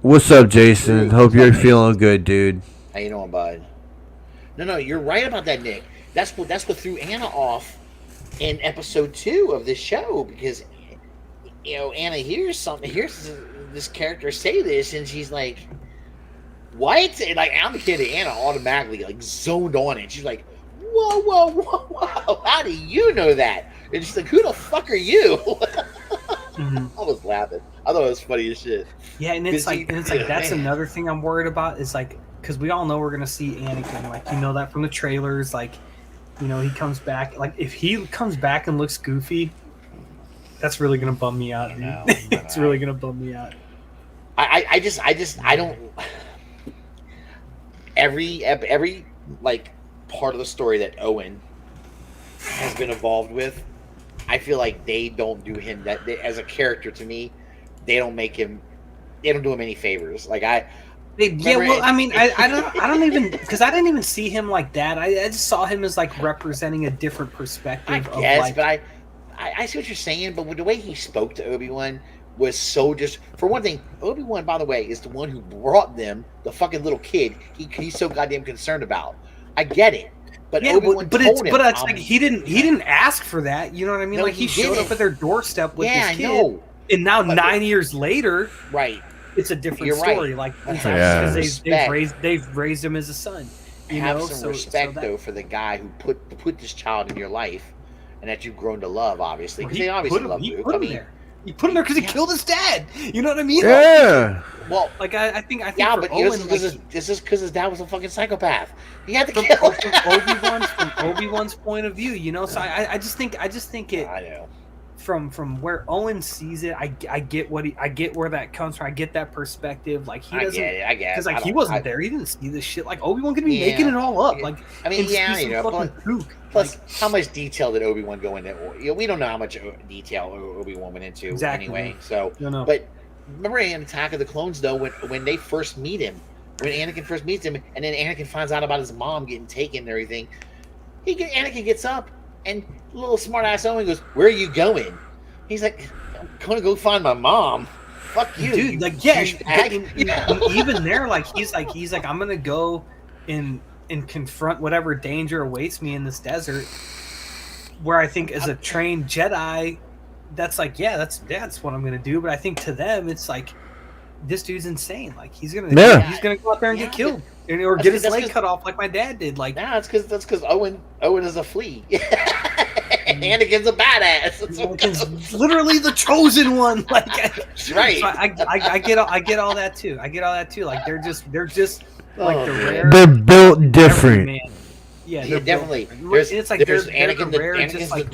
what's up, Jason? Hope you're feeling good, dude. How you doing, bud? No, you're right about that, Nick. That's what threw Anna off in episode 2 of this show, because Anna hears this character say this, and she's like, "What?" And like I'm the kid, Anna automatically like zoned on it. She's like, "Whoa! How do you know that?" And she's like, "Who the fuck are you?" I was laughing. I thought it was funny as shit. Yeah, and it's like that's another thing I'm worried about is like, because we all know we're gonna see Anakin, like that from the trailers, like. He comes back. Like, if he comes back and looks goofy, that's really gonna bum me out. It's really gonna bum me out. I don't. Every like part of the story that Owen has been involved with, I feel like they don't do him as a character. To me, they don't do him any favors. Like Well, I mean, I don't even, because I didn't even see him like that. I just saw him as like representing a different perspective. I guess, but I see what you're saying. But the way he spoke to Obi-Wan was so just. For one thing, Obi-Wan, by the way, is the one who brought them the fucking little kid. He's so goddamn concerned about. I get it. But Obi-Wan told him, it's like he didn't ask for that. You know what I mean? No, like he showed up at their doorstep with this kid. I know. And now 9 years later, right? It's a different story. Right. Like because they've raised him as a son. You have some respect though for the guy who put this child in your life, and that you've grown to love. Obviously, because they obviously love you. I mean, he put him there because he killed his dad. You know what I mean? Yeah. Well, like I think. Yeah, but Owen, this is because his dad was a fucking psychopath. He had to kill from Obi-Wan's point of view. You know, so I just think it. I know. From where Owen sees it, I get where that comes from. I get that perspective. Like he doesn't, I get because like he wasn't there. He didn't see this shit. Like Obi-Wan could be making it all up. Like I mean, plus, how much detail did Obi-Wan go into? We don't know how much detail Obi-Wan went into anyway. So, but remember in Attack of the Clones though, when they first meet him, when Anakin first meets him, and then Anakin finds out about his mom getting taken and everything, Anakin gets up. And little smart ass Owen goes, "Where are you going?" He's like, "I'm gonna go find my mom." Fuck you, dude. Like, yeah, even there, like he's like, "I'm gonna go and confront whatever danger awaits me in this desert." Where I think, as a trained Jedi, that's like, that's what I'm gonna do. But I think to them, it's like, this dude's insane. Like he's gonna go out there and get killed. Or get his leg cut off like my dad did. Like, that's because Owen is a flea. And Anakin's a badass. Anakin's literally the chosen one. Like, right. So I get all that too. Like they're just like the rare. They're built different. Yeah, definitely. It's like there's Anakin, the rare, just like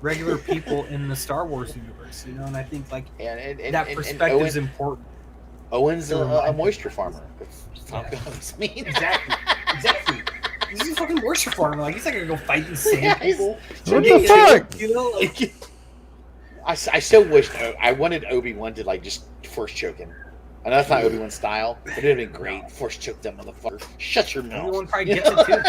regular people in the Star Wars universe. You know, and I think like that perspective is important. Owen's a moisture farmer. I mean, exactly. He's a fucking moisture farmer. Like he's not gonna go fight these sand people. What the fuck? You know, like. I so wish I wanted Obi-Wan to like just force choke him. I know that's not Obi-Wan's style, but it'd have been great. Force choke that motherfucker. Shut your mouth. Obi-Wan probably gets it too.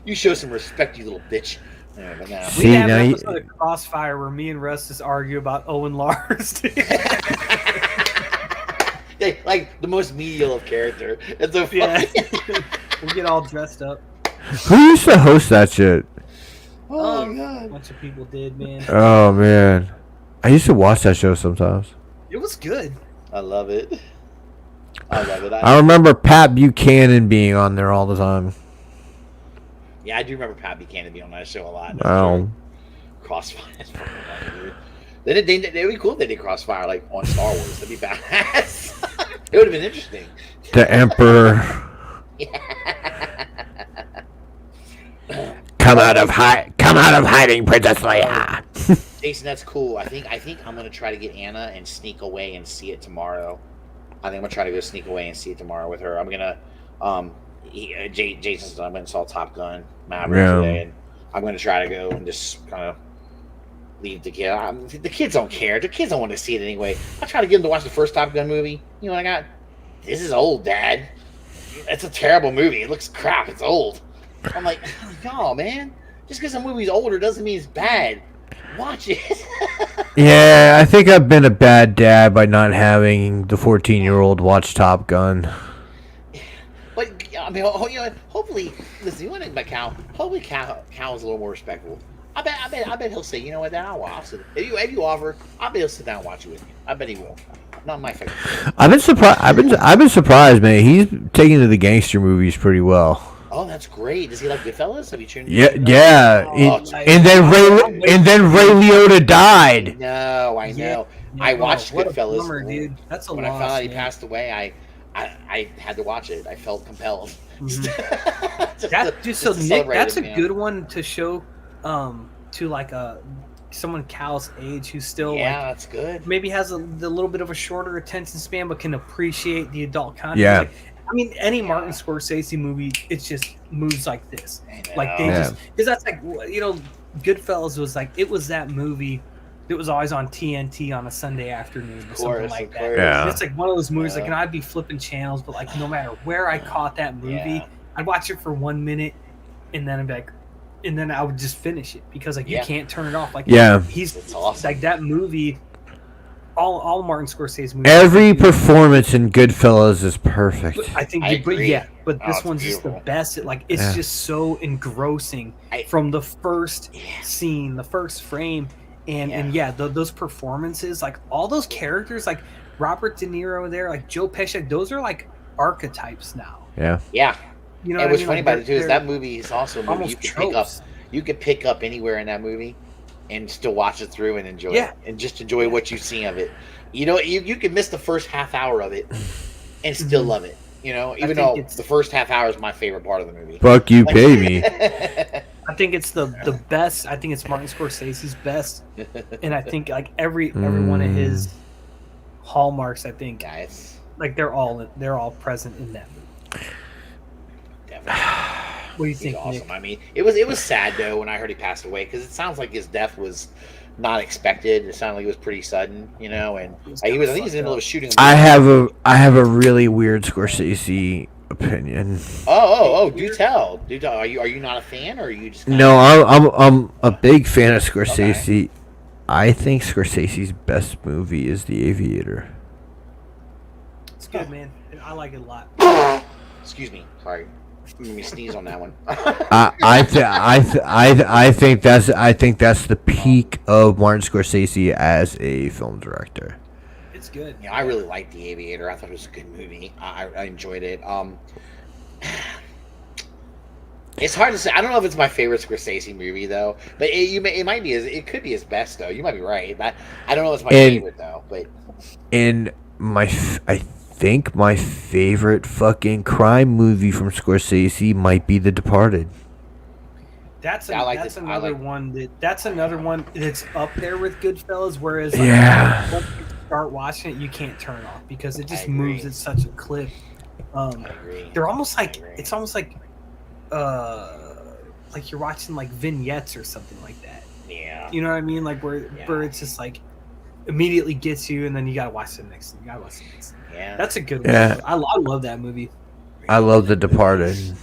You show some respect, you little bitch. But nah. We have an episode of Crossfire where me and Russ just argue about Owen Lars. Like the most menial of character. It's so funny. We get all dressed up. Who used to host that shit? Oh my god. A bunch of people did, man. Oh man. I used to watch that show sometimes. It was good. I love it. I remember Pat Buchanan being on there all the time. Yeah, I do remember Pat Buchanan being on that show a lot. Oh. Crossfire. It'd be cool if they did Crossfire like on Star Wars. That'd be badass. It would have been interesting. The Emperor. Come out of hiding, Princess Leia. Jason, that's cool. I think I'm gonna try to get Anna and sneak away and see it tomorrow. I think I'm gonna try to go sneak away and see it tomorrow with her. I'm gonna Jason said I went and saw Top Gun Maverick today, and I'm gonna try to go and just kind of leave the kid. The kids don't care. The kids don't want to see it anyway. I try to get them to watch the first Top Gun movie. You know what I got? This is old, Dad. It's a terrible movie. It looks crap. It's old. I'm like, oh man, just because a movie's older doesn't mean it's bad. Watch it. Yeah, I think I've been a bad dad by not having the 14-year-old watch Top Gun. But I mean, hopefully, listen. You want to about Cal? Hopefully, Cal is a little more respectful. I bet he'll say, you know what, Dad, I'll sit. If you offer, I bet he'll sit down and watch it with you. I bet he will. Not my favorite. I've been surprised. I've been surprised, man. He's taking to the gangster movies pretty well. Oh, that's great. Does he like Goodfellas? Have you tuned in? Yeah. And then Ray Liotta died. No, I know. Yeah, I watched Goodfellas. Bummer, dude. That's a when loss, I found out he passed away, I had to watch it. I felt compelled. Mm-hmm. Nick, that's a good one to show to like someone Cal's age who's still that's good. Maybe has a little bit of a shorter attention span, but can appreciate the adult content. Yeah. Like, I mean, any Martin Scorsese movie, it just moves like this. Like they just, because that's like, Goodfellas was like, it was that movie it was always on TNT on a Sunday afternoon or something like that. Yeah. It's like one of those movies, like, and I'd be flipping channels, but like no matter where I caught that movie, I'd watch it for 1 minute, and then I'd be like, and then I would just finish it because like you can't turn it off. Like it's awesome. Like that movie. All Martin Scorsese's movies. Every performance in Goodfellas is perfect. I think, but this one's just the best. It's just so engrossing from the first scene, the first frame, and those performances, like all those characters, like Robert De Niro there, like Joe Pesci, those are like archetypes now. Yeah. You know, and what's funny about it too is that movie is also a movie you could pick up anywhere in that movie and still watch it through and enjoy it, and just enjoy what you see of it. You know, you could miss the first half hour of it and still love it. You know, even though the first half hour is my favorite part of the movie. Fuck you, pay me. I think it's the best. I think it's Martin Scorsese's best, and I think like every one of his hallmarks. I think, guys, like they're all present in that movie. Definitely. What do you think, awesome. Nick? I mean, it was sad though when I heard he passed away because it sounds like his death was not expected. It sounded like it was pretty sudden, you know. And I think he was in the middle of shooting. I have a really weird Scorsese opinion. Oh! Do tell. Are you not a fan, or are you just? No, I'm a big fan of Scorsese. Okay. I think Scorsese's best movie is The Aviator. It's good, man. I like it a lot. Excuse me. Sorry. Let me sneeze on that one. I think that's the peak of Martin Scorsese as a film director. It's good. Yeah, I really liked The Aviator. I thought it was a good movie. I enjoyed it. It's hard to say. I don't know if it's my favorite Scorsese movie though, but it could be his best though. You might be right. But I don't know if it's my favorite though. But I think my favorite fucking crime movie from Scorsese might be The Departed. That's another one that's up there with Goodfellas. Whereas once you start watching it, you can't turn it off because it just moves at such a clip. They're almost like it's almost like you're watching like vignettes or something like that. Yeah, you know what I mean? Like where it's just like immediately gets you, and then you gotta watch the next thing. Yeah, that's a good one. I love that movie. I love The Departed.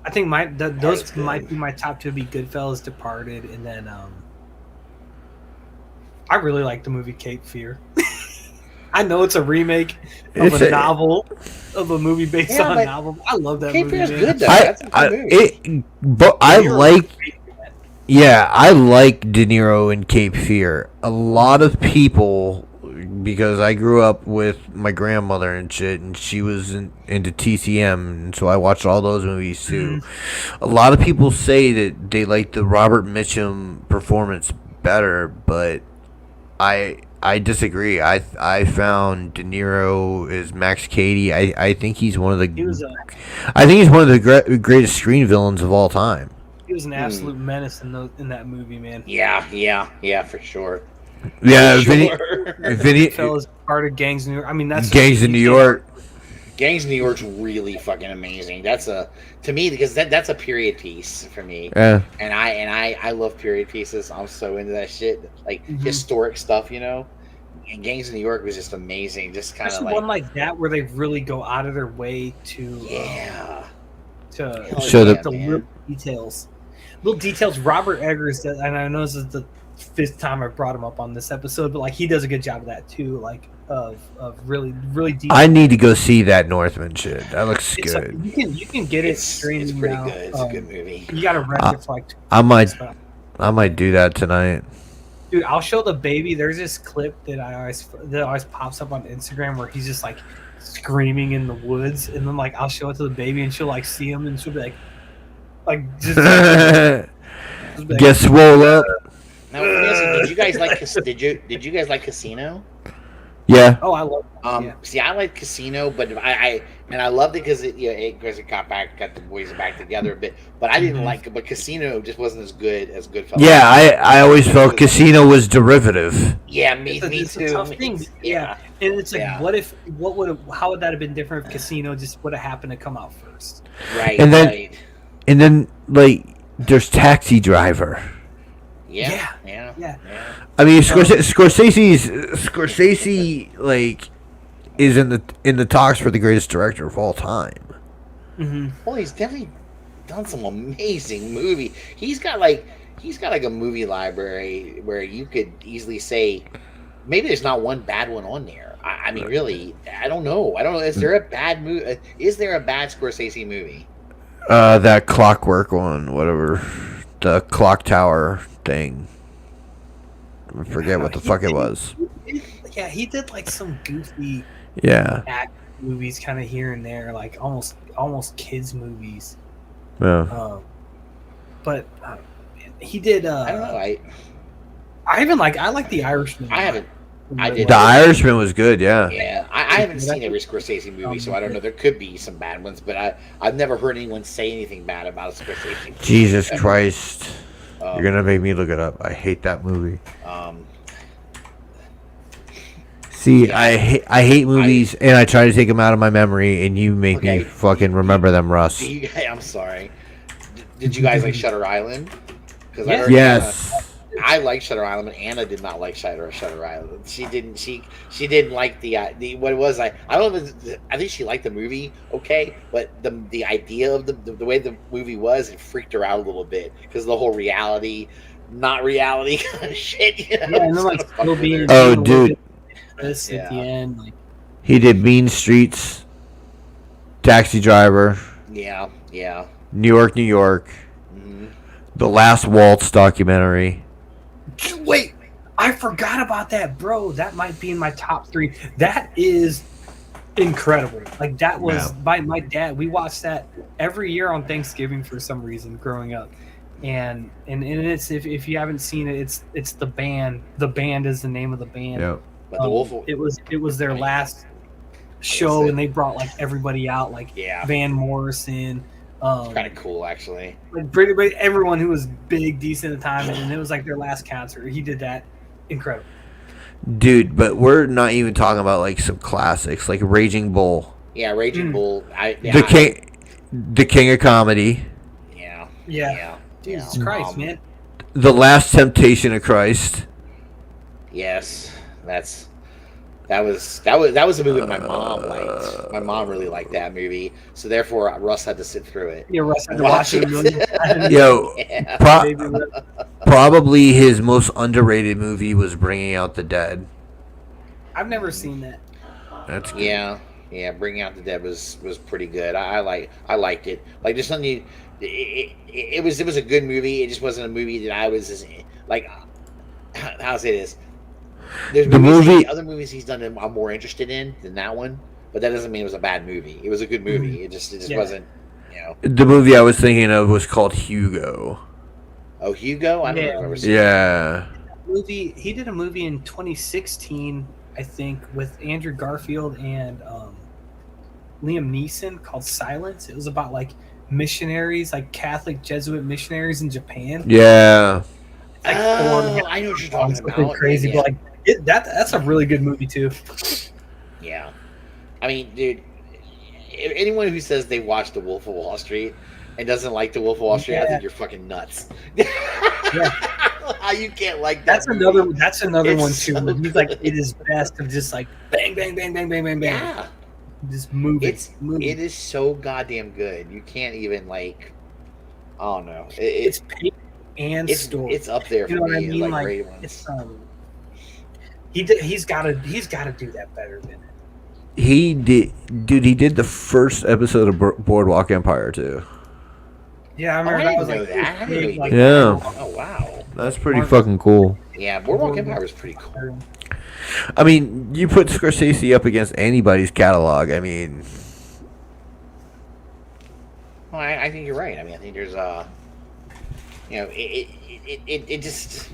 I think those might be my top two. Be Goodfellas, Departed, and then I really like the movie Cape Fear. I know it's a remake of a novel, of a movie based on a novel. I love that movie. Cape Fear is good though. That's a good movie. I like De Niro in Cape Fear. A lot of people, because I grew up with my grandmother and shit, and she was into TCM, and so I watched all those movies too. A lot of people say that they like the Robert Mitchum performance better, but I disagree. I found De Niro as Max Cady. I think he's one of the greatest screen villains of all time. He was an absolute menace in that movie, man. Yeah, for sure. Yeah, Vinny fellas part of Gangs of New York. I mean, that's Gangs of New York. Gangs of New York's really fucking amazing. That's to me because that's a period piece for me. Yeah. And I love period pieces. I'm so into that shit, like historic stuff, you know. And Gangs of New York was just amazing. Just kind of like one like that where they really go out of their way to show the little details. Little details. Robert Eggers does, and I know this is the fifth time I brought him up on this episode, but like he does a good job of that too. Like of really deep. I need to go see that Northman shit. That looks good. You can get it streaming. It's pretty good. It's a good movie. You got to rent it for like 2 I might do that tonight. Dude, I'll show the baby. There's this clip that always pops up on Instagram where he's just like screaming in the woods, and then like I'll show it to the baby, and she'll like see him, and she'll be just get swole up. Now, did you guys like Casino? Yeah. Oh, I love. See, I like Casino, but I loved it because it got the boys back together a bit. But I didn't like it. But Casino just wasn't as good as Goodfellas. Yeah, I always felt Casino was derivative. Yeah, me too. It's a tough thing. Yeah, and it's like, how would that have been different if Casino just would have happened to come out first? Right. And then like there's Taxi Driver. Yeah. I mean, Scorsese like is in the talks for the greatest director of all time. Mm-hmm. Well, he's definitely done some amazing movie. He's got like a movie library where you could easily say maybe there's not one bad one on there. I mean, really, I don't know. Is there a bad movie? Is there a bad Scorsese movie? That Clockwork one, whatever, the clock tower thing. I forget what the fuck it was. Yeah, he did like some goofy action movies, kind of here and there, like almost kids movies. Yeah. But he did. I don't know. I like The Irishman. I haven't. I did. The Irishman was good. Yeah. Yeah, I haven't seen every Scorsese movie, so I don't know. There could be some bad ones, but I've never heard anyone say anything bad about a Scorsese movie. Jesus Christ. You're gonna make me look it up. I hate that movie. See, I hate movies, and I try to take them out of my memory, and you make me fucking remember them, Russ. I'm sorry. Did you guys like Shutter Island? Because yes. I like Shutter Island, but Anna did not like Shutter Island. She didn't. She didn't like the what it was. I don't know. I think she liked the movie, okay, but the idea of the way the movie was, it freaked her out a little bit because the whole reality, not reality kind of shit. You know? Yeah, and then like still being dude. At the end, like he did Mean Streets, Taxi Driver. Yeah. New York. Mm-hmm. The Last Waltz documentary. Wait, I forgot about that, bro. That might be in my top 3. That is incredible. Like that was by my dad. We watched that every year on Thanksgiving for some reason growing up. And it's if you haven't seen it, it's the band. The band is the name of the band. Yep. It was their last show, and they brought like everybody out, like Van Morrison. It's kind of cool, actually. Like pretty much everyone who was big, decent at the time, and it was like their last concert. He did that, incredible. Dude, but we're not even talking about like some classics, like Raging Bull. Yeah, Raging Bull. The King of Comedy. Yeah. Jesus Christ, man. The Last Temptation of Christ. Yes, that was a movie my mom liked. My mom really liked that movie, so therefore Russ had to sit through it. Yeah, Russ had to watch it. Yo, probably his most underrated movie was Bringing Out the Dead. I've never seen that. That's good. Yeah. Bringing Out the Dead was pretty good. I liked it. Like there's something. It was a good movie. It just wasn't a movie that I was like. How to say this? There's other movies he's done I'm more interested in than that one, but that doesn't mean it was a bad movie. It was a good movie. It just wasn't, The movie I was thinking of was called Hugo. Oh, Hugo? I don't remember seeing that. Movie. He did a movie in 2016, I think, with Andrew Garfield and Liam Neeson called Silence. It was about like missionaries, like Catholic Jesuit missionaries in Japan. Yeah. Like, I know what you're talking about. Crazy, but like that's a really good movie too. Yeah, I mean, dude, anyone who says they watched The Wolf of Wall Street and doesn't like The Wolf of Wall Street, I think you're fucking nuts. How you can't like that? That's another one too. So he's like, it is best to just like bang, bang, bang, bang, bang, bang, bang. Yeah, just move it. It is so goddamn good. You can't even like. I don't know. It's paid and story. It's up there for me. What I mean? Like great ones. He's got to do that better than it. He did, dude. He did the first episode of Boardwalk Empire too. Yeah, I remember that was like that. Oh wow, that's pretty fucking cool. Yeah, Boardwalk Empire was pretty cool. I mean, you put Scorsese up against anybody's catalog. I mean, well, I think you're right. I mean, I think there's it just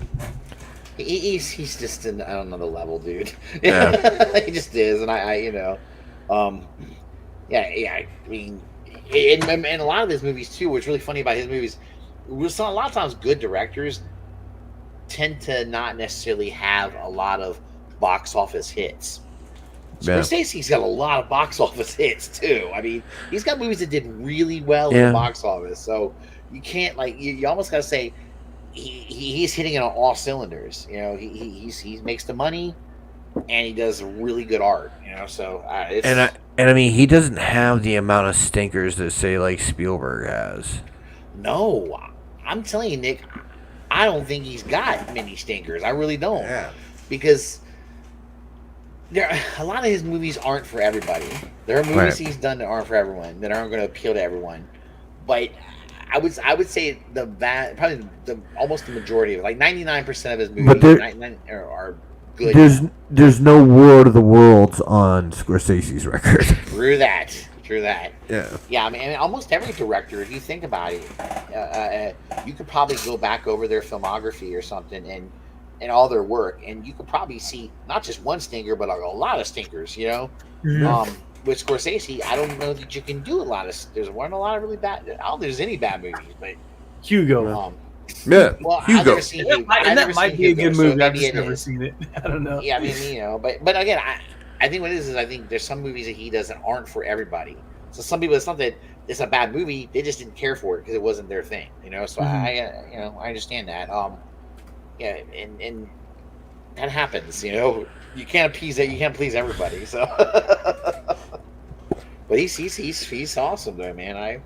he's just on another level, dude. Yeah. He just is, and I I mean, and a lot of his movies too. What's really funny about his movies, a lot of times good directors tend to not necessarily have a lot of box office hits. Scorsese's got a lot of box office hits too. I mean, he's got movies that did really well in the box office. So you can't you almost gotta say he's hitting it on all cylinders. You know, he makes the money, and he does really good art. You know, so it's and I mean, he doesn't have the amount of stinkers that say like Spielberg has. no, I'm telling you, Nick, I don't think he's got many stinkers. I really don't, Yeah. because there a lot of his movies aren't for everybody. There are movies Right. he's done that aren't for everyone, that aren't going to appeal to everyone. But I would say probably almost the majority of it, like 99% of his movies But there- are good. There's no War of the Worlds on Scorsese's record. True that. Yeah. Yeah, I mean, almost every director, if you think about it, you could probably go back over their filmography or something and all their work, and you could probably see not just one stinker, but a lot of stinkers. You know, with Scorsese, I don't know that you can do a lot of. Weren't a lot of really bad. I don't think there's any bad movies, but Hugo. Yeah. well, Hugo. I've never seen Hugo. And that might be a good so movie. I've maybe just it never is. seen it. I don't know. Yeah, I mean, you know, but again, I think what it is I think there's some movies that he does that aren't for everybody. So some people, it's not that it's a bad movie; they just didn't care for it because it wasn't their thing. You know, so I understand that. Yeah, and that happens. You know, you can't please everybody. So, but he's awesome though, man.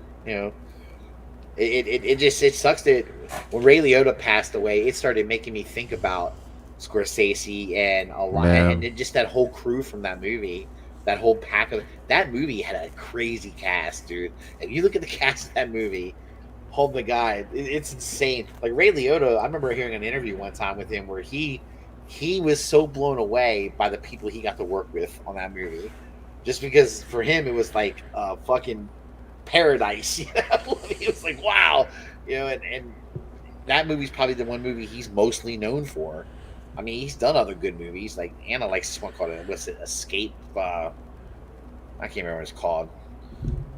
It sucks that when Ray Liotta passed away, it started making me think about Scorsese and a lot, Yeah. and just that whole crew from that movie, that whole pack of that movie had a crazy cast, dude. If you look at the cast of that movie, oh my god, it's insane. Like Ray Liotta, I remember hearing an interview one time with him where he was so blown away by the people he got to work with on that movie, just because for him it was like fucking paradise. You know, he was like, wow, you know, and that movie's probably the one movie he's mostly known for. I mean, he's done other good movies. Like Anna likes this one called Escape. I can't remember what it's called.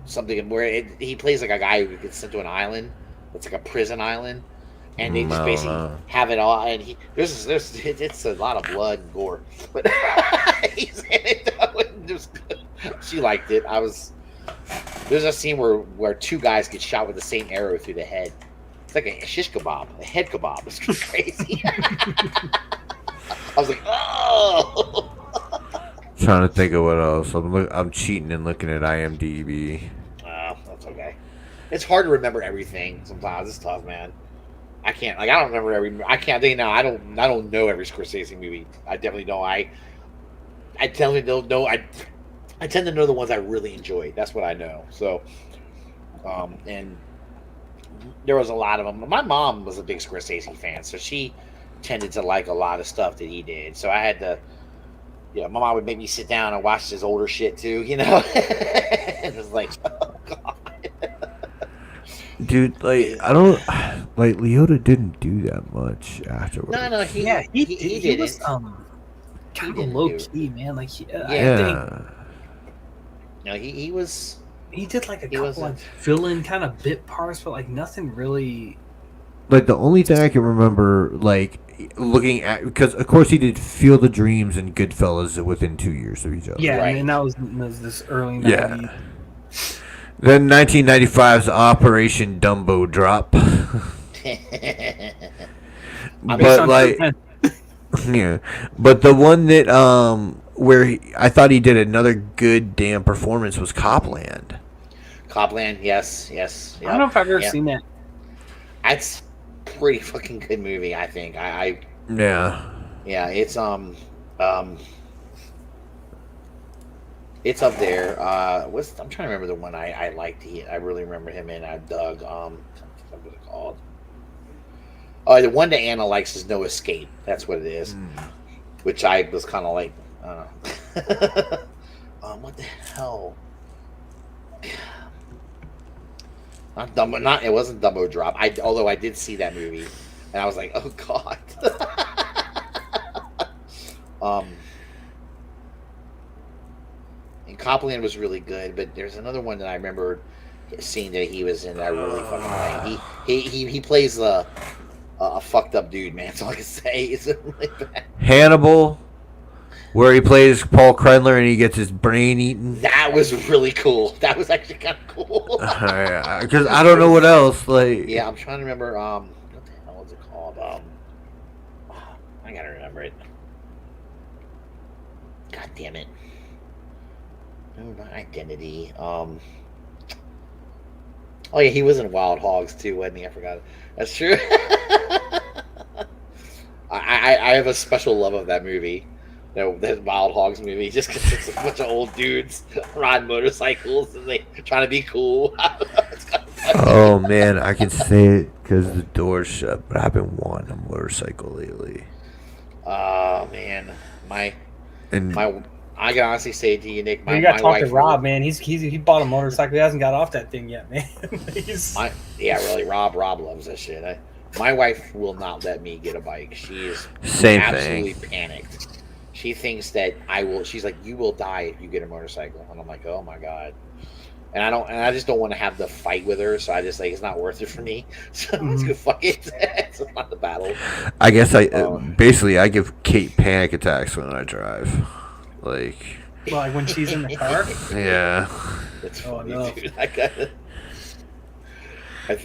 Something where he plays like a guy who gets sent to an island. It's like a prison island, and they just basically have it all. And it's a lot of blood and gore, but he's in it. She liked it. There's a scene where two guys get shot with the same arrow through the head. It's like a shish kebab, a head kebab. It's crazy. I was like, oh. Trying to think of what else. I'm cheating and looking at IMDb. That's okay. It's hard to remember everything sometimes. It's tough, man. I can't. Like, I don't remember every. I can't think now. I don't know every Scorsese movie. I definitely don't. I definitely don't know. I tend to know the ones I really enjoyed. That's what I know. So, and there was a lot of them. My mom was a big Scorsese fan, so she tended to like a lot of stuff that he did. So I had to, my mom would make me sit down and watch his older shit too, you know? And it was like, oh, God. Dude, like, I don't, like, Liotta didn't do that much afterwards. No, he did was kind of low key, man. Like, Yeah. I think no, he was. he did like a couple like fill-in kind of bit parts, but like nothing really. Like, the only thing I can remember, like, looking at, because of course he did Field of Dreams and Goodfellas within 2 years of each other. Yeah, Right. and that was this early 90s. Yeah. Then 1995's Operation Dumbo Drop. But like, yeah. But the one that where I thought he did another good damn performance was Copland. Copland, yes. I don't know if I've ever seen that. That's a pretty fucking good movie, I think. Yeah. Yeah, it's it's up there. I'm trying to remember the one I liked. I really remember him in. I dug. What was it called? Oh, the one that Anna likes is No Escape. That's what it is. Which I was kind of like, I don't know. What the hell? Not Dumbo. It wasn't Dumbo Drop. Although I did see that movie, and I was like, oh God. And Copland was really good, but there's another one that I remember seeing that he was in that I really fucking like. He plays a fucked up dude, man. That's all I can say. It's really bad. Hannibal, where he plays Paul Krendler and he gets his brain eaten. That was really cool. That was actually kind of cool. Because I don't know what else. Like, Yeah, I'm trying to remember. What the hell is it called? damn it. No, not Identity. Oh yeah, he was in Wild Hogs too, wasn't he? I forgot. That's true. I have a special love of that movie, that Wild Hogs movie, just because it's a bunch of old dudes riding motorcycles and they trying to be cool. Oh man, I can say it because the door's shut, but I've been wanting a motorcycle lately. Oh man, I can honestly say to you, Nick, you got to talk to Rob, man. He bought a motorcycle. He hasn't got off that thing yet, man. Really, Rob loves that shit. My wife will not let me get a bike. She is absolutely panicked. She thinks that I will. She's like, you will die if you get a motorcycle, and I'm like, oh my god. And I just don't want to have the fight with her, so I just it's not worth it for me. So let's go fuck it. It's not the battle. I guess I give Kate panic attacks when I drive. Like when she's in the car? Yeah. That's funny, dude.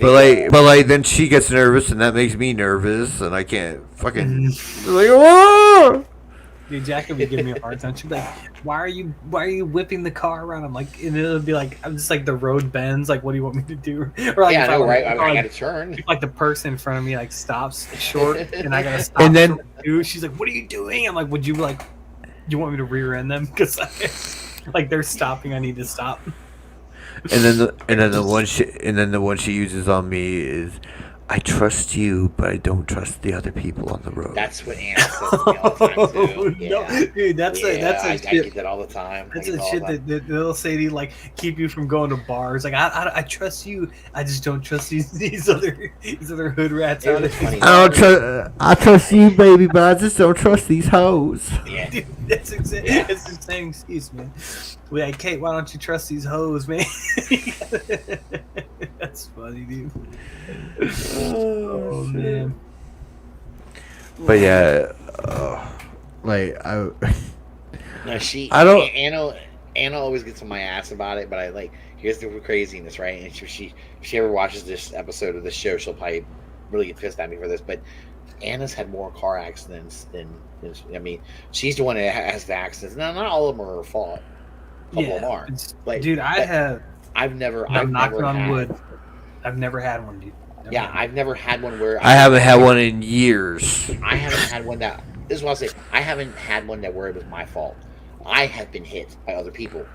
But then she gets nervous, and that makes me nervous, and I can't fucking like, oh! Dude, Jack would give me a hard time. She'd be like, why are you whipping the car around? I'm like, and it'll be like, I'm just like, the road bends, like, what do you want me to do? Or like, I know, right? I gotta turn. Like the person in front of me like stops short, and I gotta stop. And then she's like, what are you doing? I'm like, would you you want me to rear end them? Because like they're stopping, I need to stop. And then the one she uses on me is, I trust you, but I don't trust the other people on the road. That's what Anna says to me all the time too. Yeah. No, dude, that's I get that all the time. That's the shit that they'll say to you, like, keep you from going to bars. Like, I trust you, I just don't trust these other hood rats out there. I trust you, baby, but I just don't trust these hoes. Yeah, dude, that's the same excuse, man. We're like, Kate, why don't you trust these hoes, man? That's funny, dude. Oh man. But yeah, Anna always gets on my ass about it, but here's the craziness, right? And if she ever watches this episode of the show, she'll probably really get pissed at me for this. But Anna's had more car accidents than she's the one that has the accidents. Now, not all of them are her fault. A couple of them are. Dude, I've never on wood. I've never had one, dude. I've never had one where I haven't had one in years. I haven't had one that. This is what I'll say. I haven't had one where it was my fault. I have been hit by other people,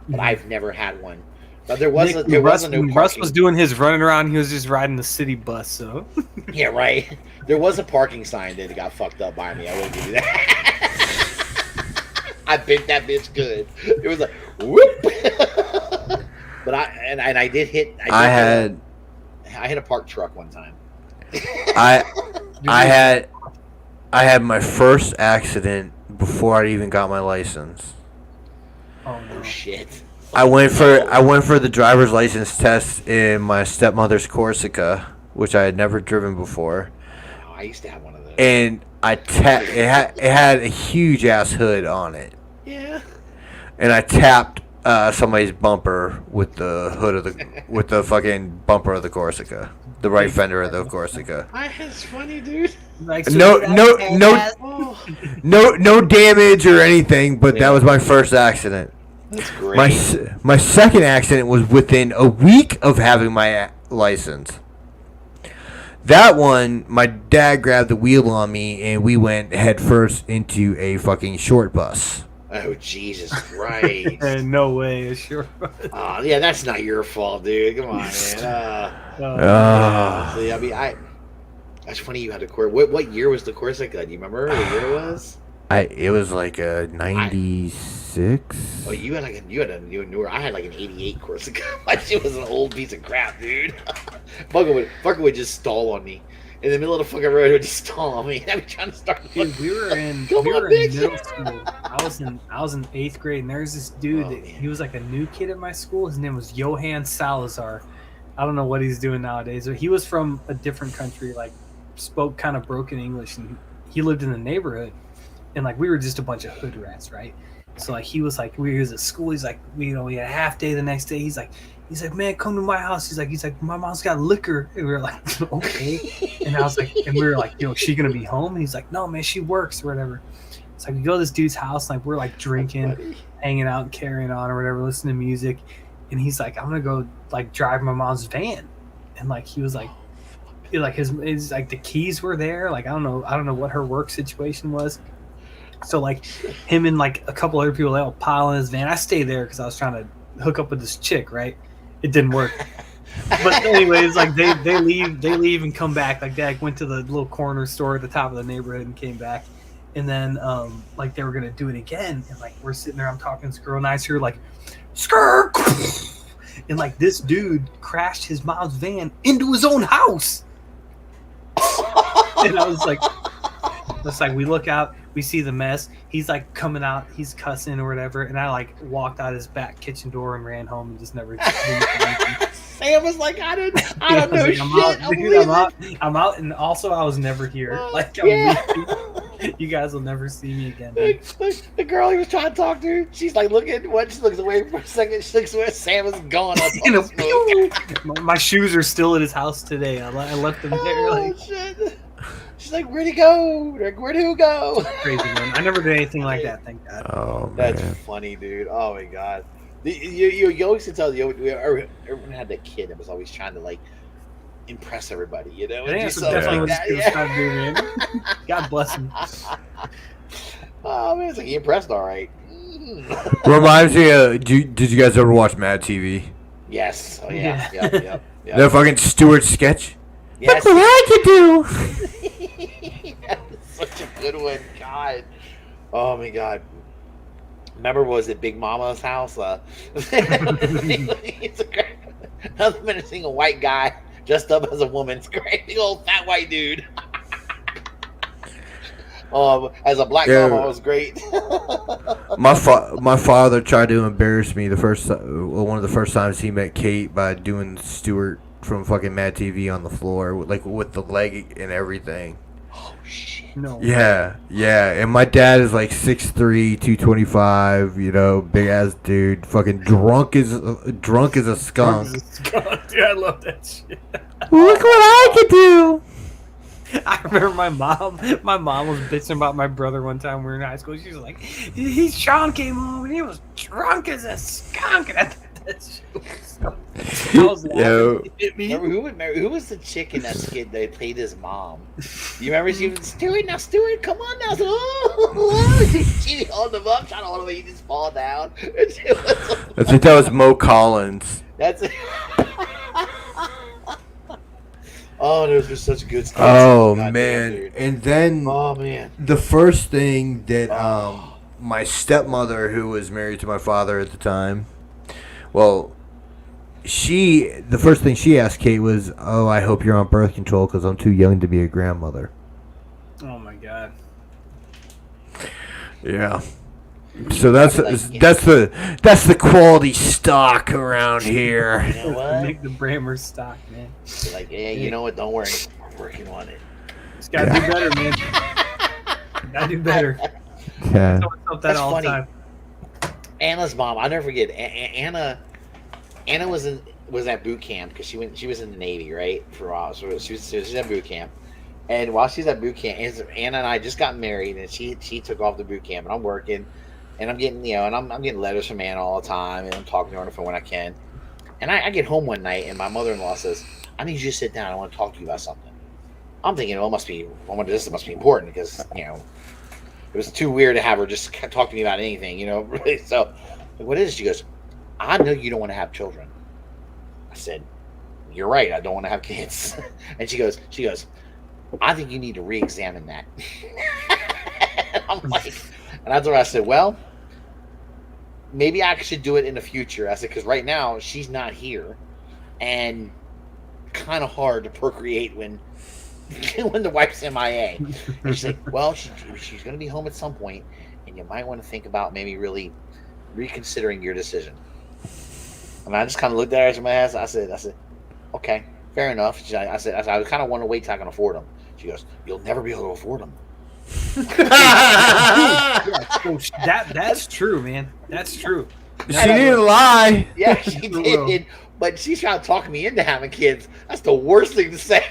but I've never had one. But there wasn't no parking. Russ was doing his running around. He was just riding the city bus. So yeah, right. There was a parking sign that got fucked up by me. I will give you that. I bent that bitch good. It was like whoop. But I did hit. I hit a parked truck one time. I had my first accident before I even got my license. Oh no shit! I went for the driver's license test in my stepmother's Corsica, which I had never driven before. Oh, I used to have one of those. And it had a huge ass hood on it. Yeah. And I tapped somebody's bumper with the hood of with the fucking bumper of the Corsica, the right fender of the Corsica. That's funny, dude. No damage or anything, but that was my first accident. That's great. My second accident was within a week of having my license. That one, my dad grabbed the wheel on me and we went head first into a fucking short bus. Oh, Jesus Christ. No way, sure. Oh, yeah, that's not your fault, dude. Come on, man. That's funny you had a Corsica. What year was the Corsica? Do you remember what year it was? It was like a 96. Oh, you had a newer. I had like an 88 Corsica. My shit was an old piece of crap, dude. Fucker would just stall on me. In the middle of the fucking road, it would just stall on me. I'd be trying to start. Dude, we were in middle school. I was in 8th grade, and there's this dude he was like a new kid at my school. His name was Johan Salazar. I don't know what he's doing nowadays. He was from a different country, like spoke kind of broken English, and he lived in the neighborhood. And like we were just a bunch of hood rats, right? So like he was like we was at school. He's like we had a half day the next day. He's like, man, come to my house. He's like, my mom's got liquor. And we were like, okay. And I was like, and we were like, is she gonna be home? And he's like, no, man, she works or whatever. It's like we go to this dude's house, like we're like drinking, hanging out, and carrying on or whatever, listening to music, and he's like, I'm gonna go like drive my mom's van, and like he was like his like the keys were there, like I don't know what her work situation was. So like him and like a couple other people, they all pile in his van. I stayed there because I was trying to hook up with this chick, right? It didn't work. But anyways, like they leave and come back. Like they like, went to the little corner store at the top of the neighborhood and came back. And then like they were gonna do it again. And like we're sitting there, I'm talking to this girl, and I hear like skirt, and like this dude crashed his mom's van into his own house. And I was like, it's like we look out, we see the mess. He's like coming out, he's cussing or whatever, and I like walked out his back kitchen door and ran home and just never. Sam was like, I don't know like, shit. I'm out, and also I was never here. Like, you guys will never see me again. The girl he was trying to talk to, she's like looking. What? She looks away for a second. She looks away. Sam is gone up. My shoes are still at his house today. I left them there. Like, shit. She's like, where'd he go? Where'd he go? Crazy, man. I never did anything like that. Thank God. Oh, man. That's funny, dude. Oh my God. You always tell everyone had that kid that was always trying to like impress everybody, you know. I think that's definitely what this kid was trying to do, man. God bless him. Oh man, it's like he impressed, all right. Reminds me of, did you guys ever watch Mad TV? Yes. Oh yeah. Yep. That fucking Stewart sketch. Yes. Look what I could do. That's such a good one. God. Oh my God. Remember, was it Big Mama's house? Another menacing a white guy dressed up as a woman. It's great. Big old fat white dude. As a black mama, was great. My father tried to embarrass me one of the first times he met Kate by doing Stewart from fucking Mad TV on the floor, like with the leg and everything. Oh shit! No. Yeah, and my dad is like 6'3", 225, you know, big ass dude, fucking drunk as a skunk. Dude, I love that shit. Look what I could do. I remember my mom was bitching about my brother one time we were in high school. She was like, Sean came home and he was drunk as a skunk. And I thought that shit was who was the chick in that skit that played his mom? You remember she was Stuart, come on now. She held him up, trying to hold him, he just fall down. I think that was Mo Collins. That's it. Oh, those were such good stuff. Oh, man. Dude. And then the first thing that my stepmother, who was married to my father at the time, well, the first thing she asked Kate was, "Oh, I hope you're on birth control because I'm too young to be a grandmother." Oh my God. Yeah. So that's the quality stock around here. You know what? Make the Brammer stock, man. Like, yeah, you know what? Don't worry, we're working on it. Just gotta do better, man. Gotta do better. Yeah. That's all funny. The time. Anna's mom, I'll never forget. Anna was at boot camp because she was in the Navy, right? For a while, so she's at boot camp. And while she's at boot camp, Anna and I just got married, and she took off to boot camp, and I'm working, and I'm getting I'm getting letters from Anna all the time, and I'm talking to her on the phone when I can. And I get home one night, and my mother-in-law says, "I need you to sit down. I want to talk to you about something." I'm thinking, this must be important because it was too weird to have her just talk to me about anything, So, what is it? She goes, "I know you don't want to have children." I said, "You're right. I don't want to have kids." And she goes, "I think you need to re-examine that." And I'm like, and I told her, I said, "Well, maybe I should do it in the future." I said, because right now she's not here, and kind of hard to procreate when the wife's MIA. And she's like, "Well, she's going to be home at some point, and you might want to think about maybe really reconsidering your decision." And I just kind of looked at her in my ass. I said, "Okay, fair enough." I said, "I kind of want to wait till I can afford them." She goes, "You'll never be able to afford them." That's true, man. That's true. She didn't lie. Yeah, she did. But she's trying to talk me into having kids. That's the worst thing to say.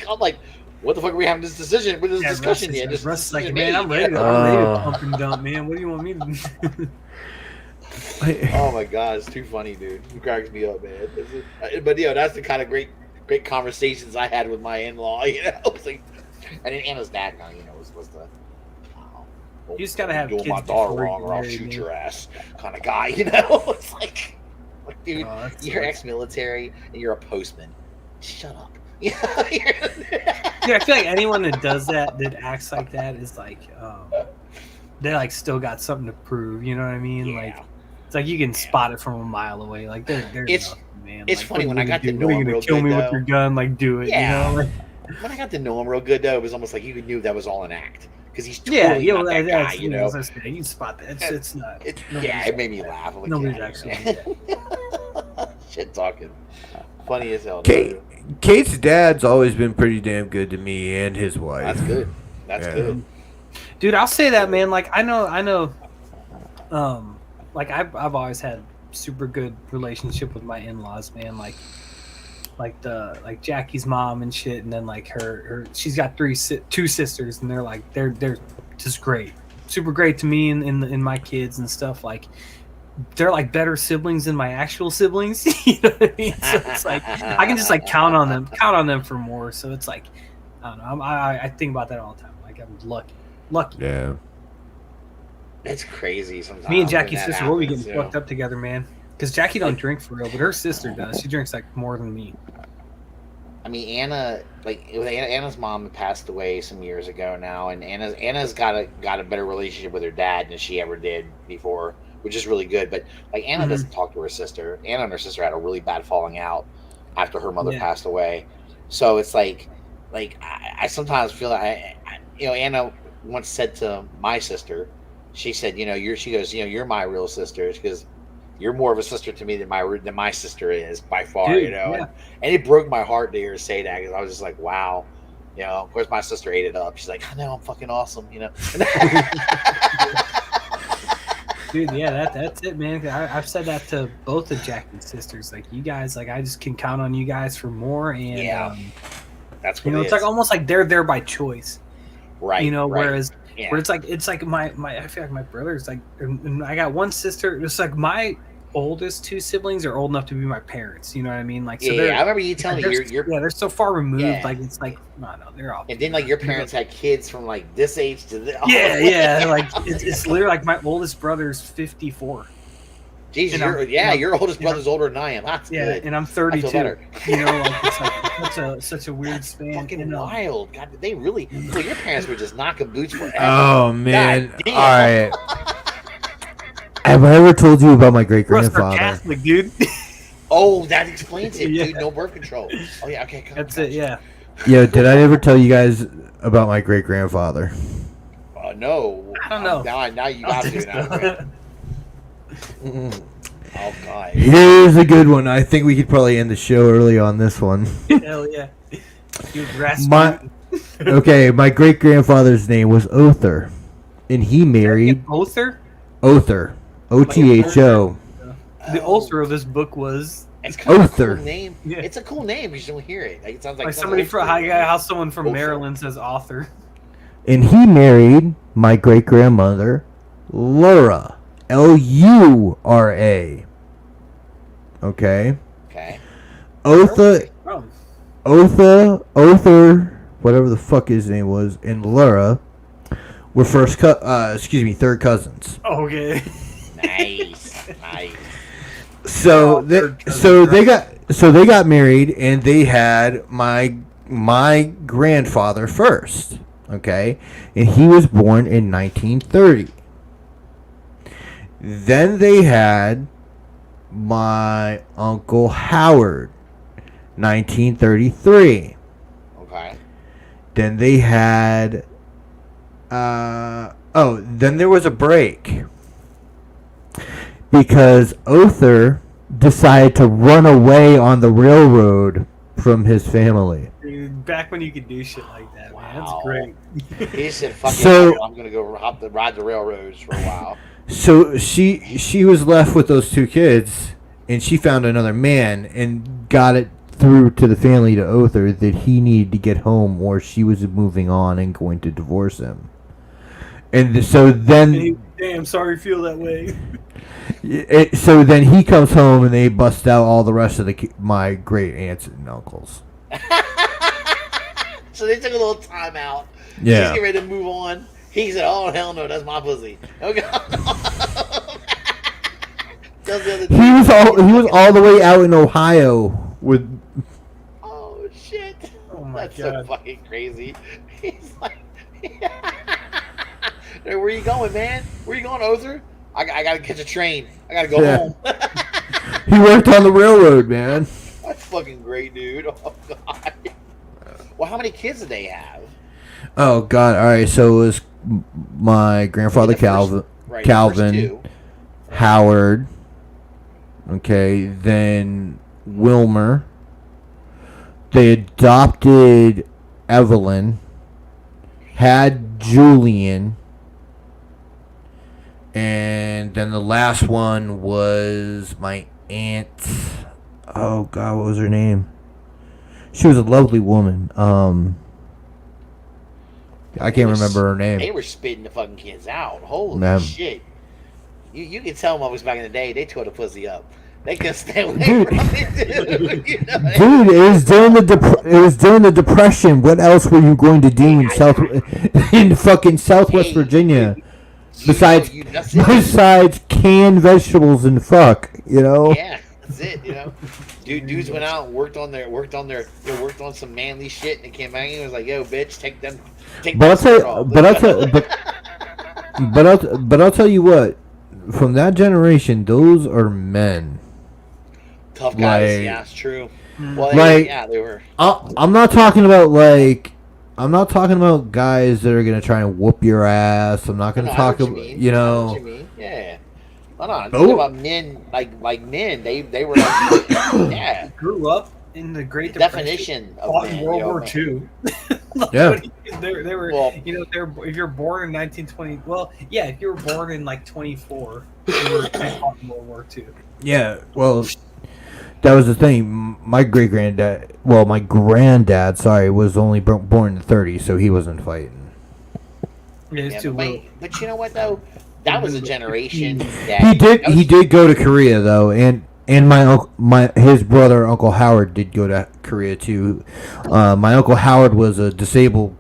I'm like, what the fuck are we having this discussion yet? Russ like, man, I'm ready to pump and dump, man. What do you want me to do? Oh my god, it's too funny, dude. It cracks me up, man. But that's the kind of great conversations I had with my in-law. It's like, and then Anna's dad, was the. You just gotta have doing kids my daughter wrong, or I'll shoot your ass, kind of guy. It's like dude, you're ex-military and you're a postman. Shut up. Yeah, I feel like anyone that does that acts like that is like, they like still got something to prove. You know what I mean? Yeah. Like, it's like you can spot it from a mile away. Like, it's nothing, man. It's like, funny when I got to know him real good. Kill me with your gun? Like, do it. Yeah. You know? When I got to know him real good, though, it was almost like you knew that was all an act. Because he's totally not that guy, you can spot that. It's not. It made me laugh. Like, nobody's actually. Shit talking. Funny as hell. Kate's dad's always been pretty damn good to me and his wife. That's good. That's good. Dude, I'll say that, man. Like, I know. Like I've always had super good relationship with my in-laws, man. Like Jackie's mom and shit, and then like her she's got two sisters, and they're just great, super great to me and my kids and stuff. Like, they're like better siblings than my actual siblings. You know what I mean? So it's like I can just like count on them for more. So it's like, I don't know. I think about that all the time. Like, I'm lucky. Yeah. It's crazy sometimes. Me and Jackie's sister, we'll be getting fucked up together, man. Because Jackie don't drink for real, but her sister does. She drinks like more than me. I mean, Anna's mom passed away some years ago now, and Anna's got a better relationship with her dad than she ever did before, which is really good. But like, Anna doesn't talk to her sister. Anna and her sister had a really bad falling out after her mother passed away. So it's like I sometimes feel like Anna once said to my sister, she said, you're my real sister, because you're more of a sister to me than my sister is by far. Dude, and it broke my heart to hear her say that, because I was just like, wow. Of course my sister ate it up. She's like, I know, I'm fucking awesome. Dude, yeah, that's it, man. I've said that to both of Jackie's sisters. Like, you guys, like, I just can count on you guys for more. And that's what it's like almost like they're there by choice, right? Whereas where it's like my I feel like my brother's like, and I got one sister. It's like my oldest two siblings are old enough to be my parents. You know what I mean? Like, so I remember you telling me they're so far removed. Yeah. Like, it's like no, they're all. And then like your parents had kids from like this age to this. Like it's literally like my oldest brother's 54. Jeez, your oldest brother's older than I am. That's good. And I'm 32. Like it's like such a weird span. Fucking wild. God, did they really? Well, your parents were just knocking boots forever. Oh man! All right. Have I ever told you about my great grandfather? Catholic, dude. Oh, that explains it, dude. No birth control. Oh yeah, okay. That's it. Yeah. Yeah. Did I ever tell you guys about my great grandfather? No. I don't know. Now you got to. Oh god. Here's a good one. I think we could probably end the show early on this one. Hell yeah. My great grandfather's name was Other, and he married Other. Otho. The author of this book was Other. Cool name. Yeah. It's a cool name. You just don't hear it. Like, it sounds like somebody from how someone from Maryland says author. And he married my great grandmother, Laura. Lura. Okay. Other, whatever the fuck his name was, and Laura were third cousins. Okay. Nice. So they got married, and they had my grandfather first. Okay, and he was born in 1930. Then they had my Uncle Howard, 1933. Okay. Then they had, then there was a break. Because Other decided to run away on the railroad from his family. Dude, back when you could do shit like that, man. That's great. He said, fuck it, I'm going to go ride the railroads for a while. So she was left with those two kids, and she found another man and got it through to the family to Othar that he needed to get home or she was moving on and going to divorce him. And so then... Damn, sorry you feel that way. So then he comes home and they bust out all the rest of my great aunts and uncles. So they took a little time out. Yeah. He's getting ready to move on. He said, "Oh hell no, that's my pussy." Okay. He was all the way out in Ohio with. Oh shit! Oh my that's God. So fucking crazy. He's like, "Hey, where you going, man? Where you going, Othar? I gotta catch a train. I gotta go home." He worked on the railroad, man. That's fucking great, dude. Oh god. Well, how many kids did they have? Oh god! All right, so it was my grandfather Calvin, Howard. Okay, then Wilmer. They adopted Evelyn. Had Julian. And then the last one was my aunt. Oh god, what was her name? She was a lovely woman. I can't remember her name. They were spitting the fucking kids out. Holy shit. You can tell them I was back in the day, they tore the pussy up. They couldn't stay away from it, dude. You know? Dude, it was during the Depression. What else were you going to do in fucking Southwest Virginia? Besides canned vegetables and fuck, you know? Yeah, that's it, you know. Dudes went out and worked on some manly shit, and they came back and was like, "Yo, bitch, take them." But I'll tell you what. From that generation, those are men. Tough guys, yeah, it's true. Well, they were. I'm not talking about guys that are gonna try and whoop your ass. I'm not gonna talk about Yeah. I'm talking about men like men. They were like, yeah. Grew up in the Great Definition of men, World War II. Yeah. They were, if you're born in 1920, if you were born in like 24, you were caught in World War II. Yeah, well, that was the thing. My granddad, was only born in the 30s, so he wasn't fighting. Yeah, it's too little. But you know what though? That was a generation that he did go to Korea though, and his brother Uncle Howard did go to Korea too. My Uncle Howard was a disabled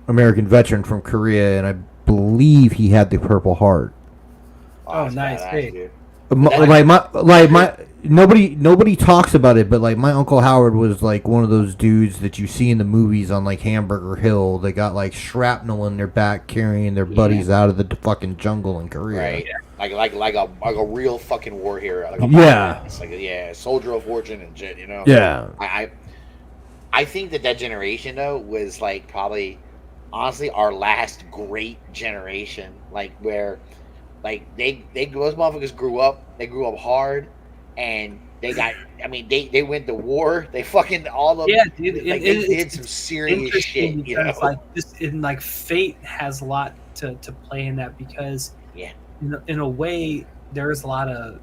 American veteran from Korea, and I believe he had the Purple Heart. Oh, nice! Hey. Nobody talks about it, but like my Uncle Howard was like one of those dudes that you see in the movies on like Hamburger Hill. They got like shrapnel in their back carrying their buddies out of the fucking jungle in Korea. Right. Like a real fucking war hero. Like it's like a soldier of fortune and shit, you know? Yeah. I think that generation though was like probably honestly our last great generation. Like where like those motherfuckers grew up hard. And they they went to war. They fucking all of them. Yeah, dude. They did some serious shit. You know, like fate has a lot to play in that because in a way there's a lot of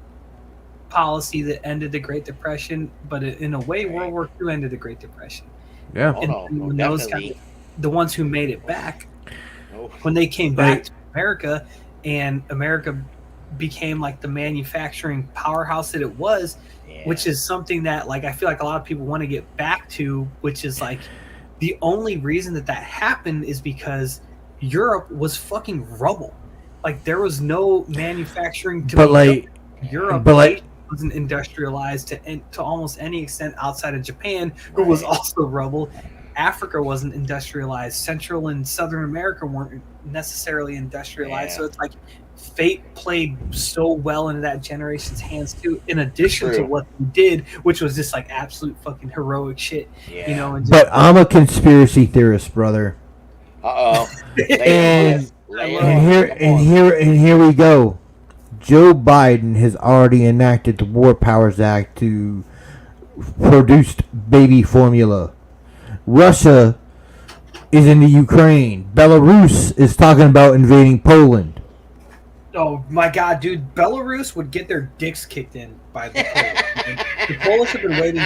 policy that ended the Great Depression, but in a way World War II ended the Great Depression. Yeah, and those guys, the ones who made it back, when they came back to America, and America became like the manufacturing powerhouse that it was, which is something that like I feel like a lot of people want to get back to, which is like the only reason that happened is because Europe was fucking rubble. Like there was no manufacturing to Europe wasn't industrialized to almost any extent outside of Japan, who was also rubble. Africa wasn't industrialized. Central and Southern America weren't necessarily industrialized. So it's like fate played so well into that generation's hands too, in addition to what they did, which was just like absolute fucking heroic shit. You know. But I'm a conspiracy theorist, brother. And here we go. Joe Biden has already enacted the War Powers Act to produce baby formula. Russia is in the Ukraine. Belarus is talking about invading Poland. Oh my god, dude! Belarus would get their dicks kicked in by the Polish. The Polish have been waiting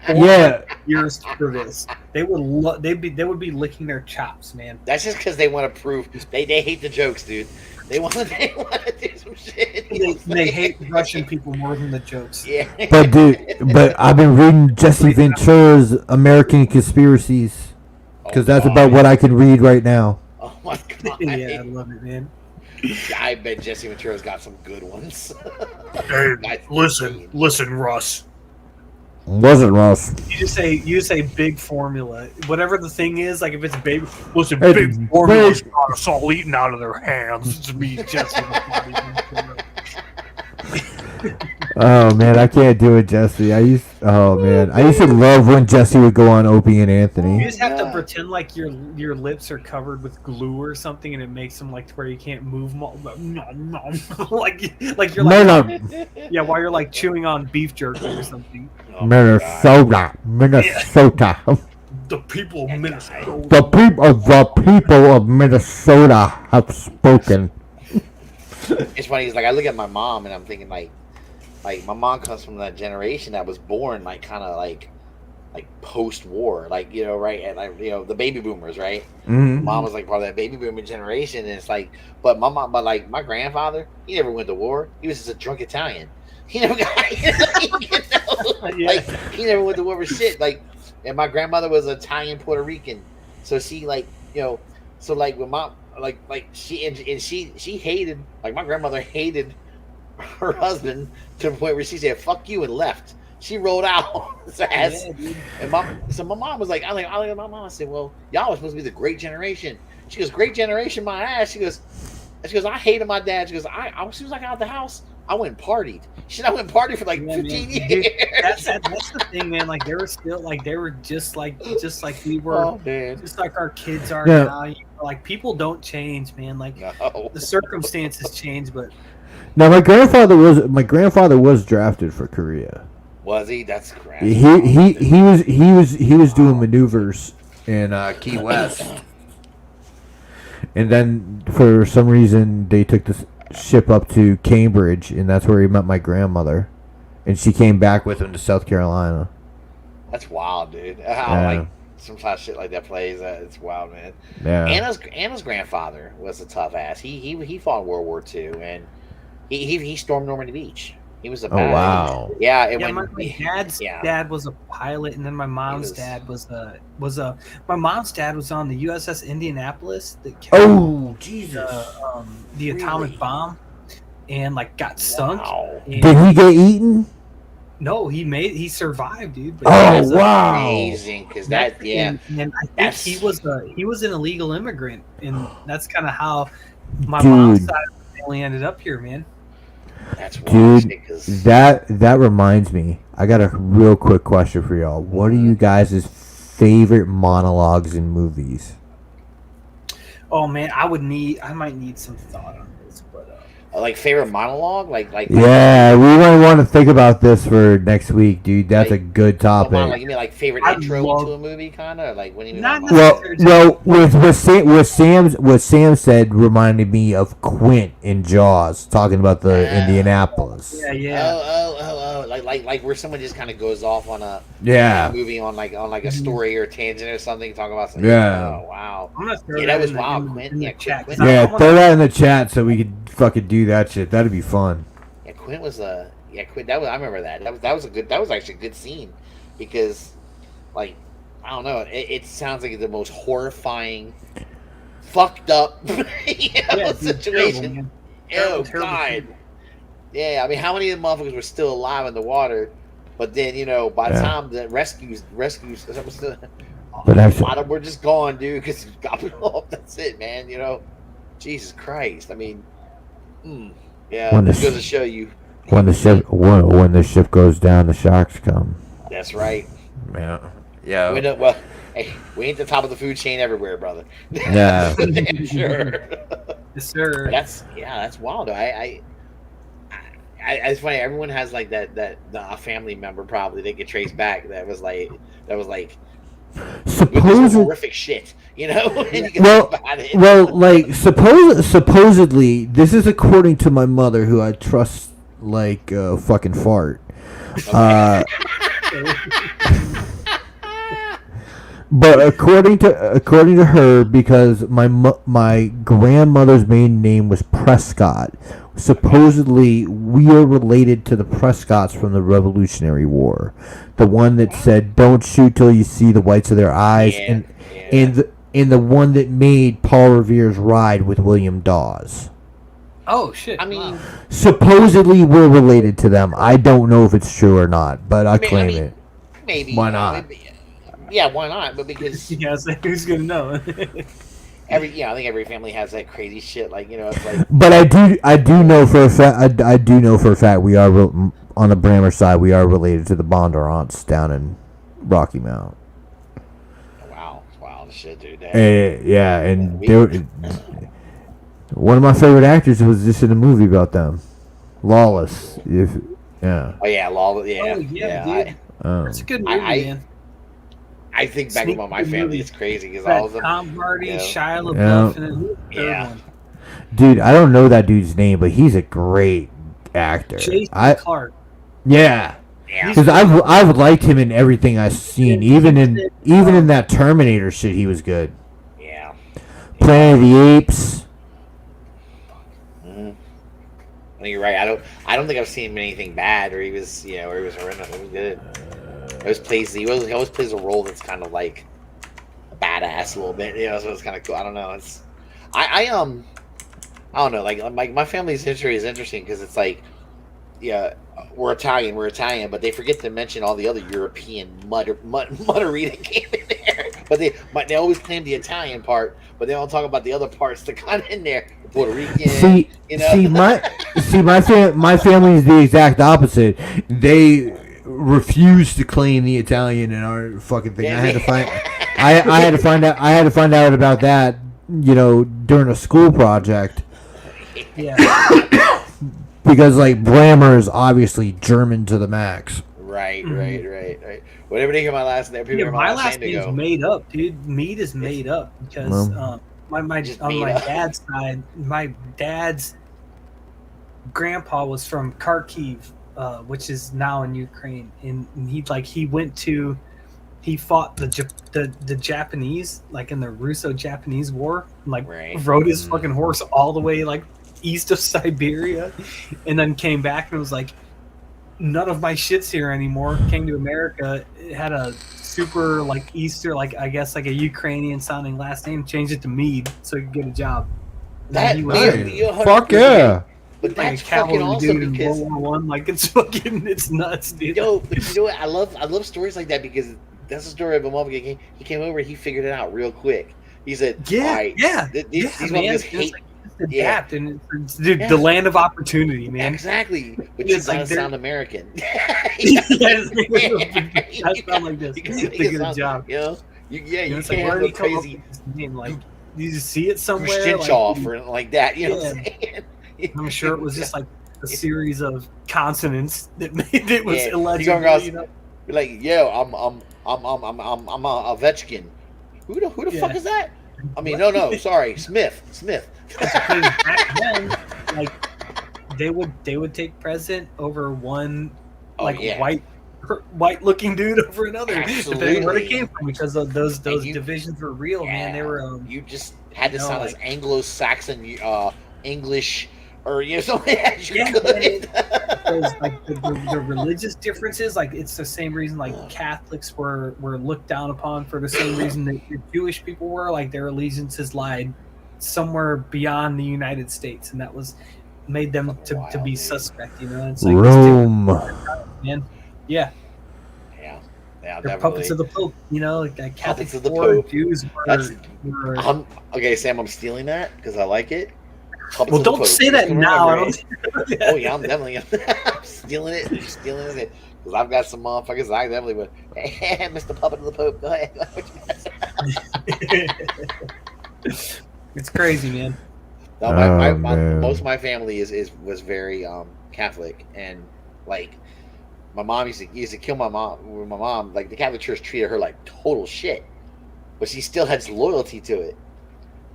4 years for this. They would be licking their chops, man. That's just because they want to prove they hate the jokes, dude. They want to do some shit. They hate Russian people more than the jokes. Yeah. But I've been reading Jesse Ventura's American Conspiracies because that's about what I can read right now. Oh my god! Yeah, I love it, man. I bet Jesse Ventura's got some good ones. Hey, listen, Russ. Wasn't Ross. You just say big formula. Whatever the thing is, like if it's big, Listen, big formula's got us all eating out of their hands. It's me, Jesse. Oh man, I can't do it, Jesse. I used to love when Jesse would go on Opie and Anthony. You just have to pretend like your lips are covered with glue or something, and it makes them like to where you can't move. like you're like yeah, while you're like chewing on beef jerky or something. Minnesota. The people of Minnesota. The people of Minnesota have spoken. It's funny. It's like I look at my mom and I'm thinking like my mom comes from that generation that was born like kind of like post-war, like right, and like the baby boomers, right? Mm-hmm. Mom was like part of that baby boomer generation, and it's like, but my grandfather, he never went to war. He was just a drunk Italian. He never got, like he never went to war for shit. Like, and my grandmother was Italian Puerto Rican, so she so like when mom she hated, like my grandmother hated her husband to the point where she said "fuck you" and left. She rolled out. And my mom was like, I look at my mom. I said, well, y'all were supposed to be the great generation. She goes, great generation, my ass. She goes, I hated my dad. She goes, as soon as I got out the house, I went and partied. I went and partied for like 15 years. Dude, that's the thing, man. Like they were still like they were just like we were, just like our kids are now. Like people don't change, man. Like the circumstances change, but now my grandfather was drafted for Korea. Was he? That's correct. He was doing maneuvers in Key West, and then for some reason they took the ship up to Cambridge, and that's where he met my grandmother, and she came back with him to South Carolina. That's wild, dude. How sometimes shit like that plays. It's wild, man. Yeah. Anna's grandfather was a tough ass. He fought in World War II, and he stormed Normandy Beach. He was a bad. Oh wow. Yeah. And my dad's dad was a pilot, and then my mom's dad was on the USS Indianapolis that carried the atomic bomb, and like got sunk. Wow. Did he get eaten? No, he survived, dude. But wow, amazing! Because and I think he was an illegal immigrant, and that's kind of how my mom's side of the family ended up here, man. That's wild, dude. That reminds me. I got a real quick question for y'all. What are you guys' favorite monologues in movies? Oh man, I might need some thought on this, but like favorite monologue, yeah, we might want to think about this for next week, dude. That's a good topic. You mean like favorite intro to a movie, kind of like when you what Sam said reminded me of Quint in Jaws talking about the Indianapolis. Yeah. Oh, like where someone just kind of goes off on a movie on like a story or a tangent or something, talking about something. Yeah. Oh wow. That was wild, Quint. Quint. Throw that in the chat so we could fucking do that shit. That'd be fun. Yeah, Quint was Quint. I remember that. That was actually a good scene, because, like, I don't know. It sounds like the most horrifying, fucked up situation. Oh God. Yeah, I mean, how many of the motherfuckers were still alive in the water? But then, by the time the rescues, a lot of them were just gone, dude. Because got it off. That's it, man. Jesus Christ. I mean, yeah. This goes to show you. When the ship goes down, the sharks come. That's right. Yeah. We ain't the top of the food chain everywhere, brother. Yeah. Damn sure. Yes, sir. That's wild. It's funny. Everyone has like a family member probably they could trace back that was like horrific shit, you know. Like supposedly, this is according to my mother, who I trust like fucking fart. Okay. But according to her, because my grandmother's maiden name was Prescott, supposedly we are related to the Prescotts from the Revolutionary War, the one that said "Don't shoot till you see the whites of their eyes," and the one that made Paul Revere's Ride with William Dawes. Oh shit! I mean, supposedly we're related to them. I don't know if it's true or not, but I claim it. Maybe. Why not? Yeah, why not? But because who's gonna know? I think every family has that crazy shit. Like, you know, it's like. But I do know for a fact. I do know for a fact we are on the Brammer side. We are related to the Bondurants down in Rocky Mount. Wow, shit, dude. Yeah, and one of my favorite actors was just in a movie about them, Lawless. Oh yeah, Lawless. Yeah. Oh yeah, dude. That's a good movie, man. I think back about my family is crazy because all of them. Tom Hardy, Shia LaBeouf, and one. Dude, I don't know that dude's name, but he's a great actor. Jason Clarke. Yeah. Because I've liked him in everything I've seen, even in that Terminator shit, he was good. Yeah. Planet of the Apes. Mm-hmm. I think you're right. I don't think I've seen him in anything bad, or he was horrendous. It was good. He always plays a role that's kind of like a badass a little bit, you know. So it's kind of cool. I don't know. I don't know. Like my family's history is interesting because it's like, yeah, we're Italian, but they forget to mention all the other European muttery that came in there. But they always claim the Italian part, but they don't talk about the other parts that got in there. The Puerto Rican, you know. My family is the exact opposite. They refused to claim the Italian in our fucking thing. I had to find out about that, you know, during a school project. Yeah. Because like Brammer is obviously German to the max. Right. Whenever they hear my last name, people hear my last name, name's made up, dude. Mead is made up because on my dad's side, my dad's grandpa was from Kharkiv, which is now in Ukraine, and he fought the Japanese, like in the Russo-Japanese War, rode his fucking horse all the way like east of Siberia, and then came back and was like, none of my shit's here anymore. Came to America, it had a super like Easter, like I guess like a Ukrainian sounding last name, changed it to Mead so he could get a job. Fuck yeah. But that's fucking awesome because World War I, like it's nuts, dude. Yo, but you know what? I love stories like that because that's the story of a mom. He came over, he figured it out real quick. He said, "All right, these motherfuckers hate." Adapt and the land of opportunity, man. Exactly, but you gotta sound American. I sound like this. Get a job. You know, you it's can't have a crazy name. Like, you just see it somewhere, Stinchoff or like that. You know what I'm saying? I'm sure it was just like a series of consonants that made it was illegible. You know? Like, yo, I'm a Ovechkin. Who the fuck is that? I mean, no, sorry, Smith. Because back then, like they would take president over one white looking dude over another. Absolutely. Depending where they came from, because of those divisions were real, man. They were. You just had to sound as Anglo-Saxon, English, or something as you could. Because like the religious differences, like it's the same reason like Catholics were looked down upon for the same reason that Jewish people were. Like their allegiances lied somewhere beyond the United States, and that was made them to be suspect. You know, it's like Rome, man. Yeah, they're definitely. Puppets of the Pope. You know, like that Catholic of the Pope. Jews were. Okay, Sam, I'm stealing that because I like it. Well, don't say that now. Oh yeah, I'm definitely I'm stealing it because I've got some motherfuckers. I definitely would. Hey, Mr. Puppet of the Pope, go ahead. It's crazy, man. No, most of my family was very Catholic, and like my mom used to kill my mom. Like the Catholic Church treated her like total shit. but she still had loyalty to it.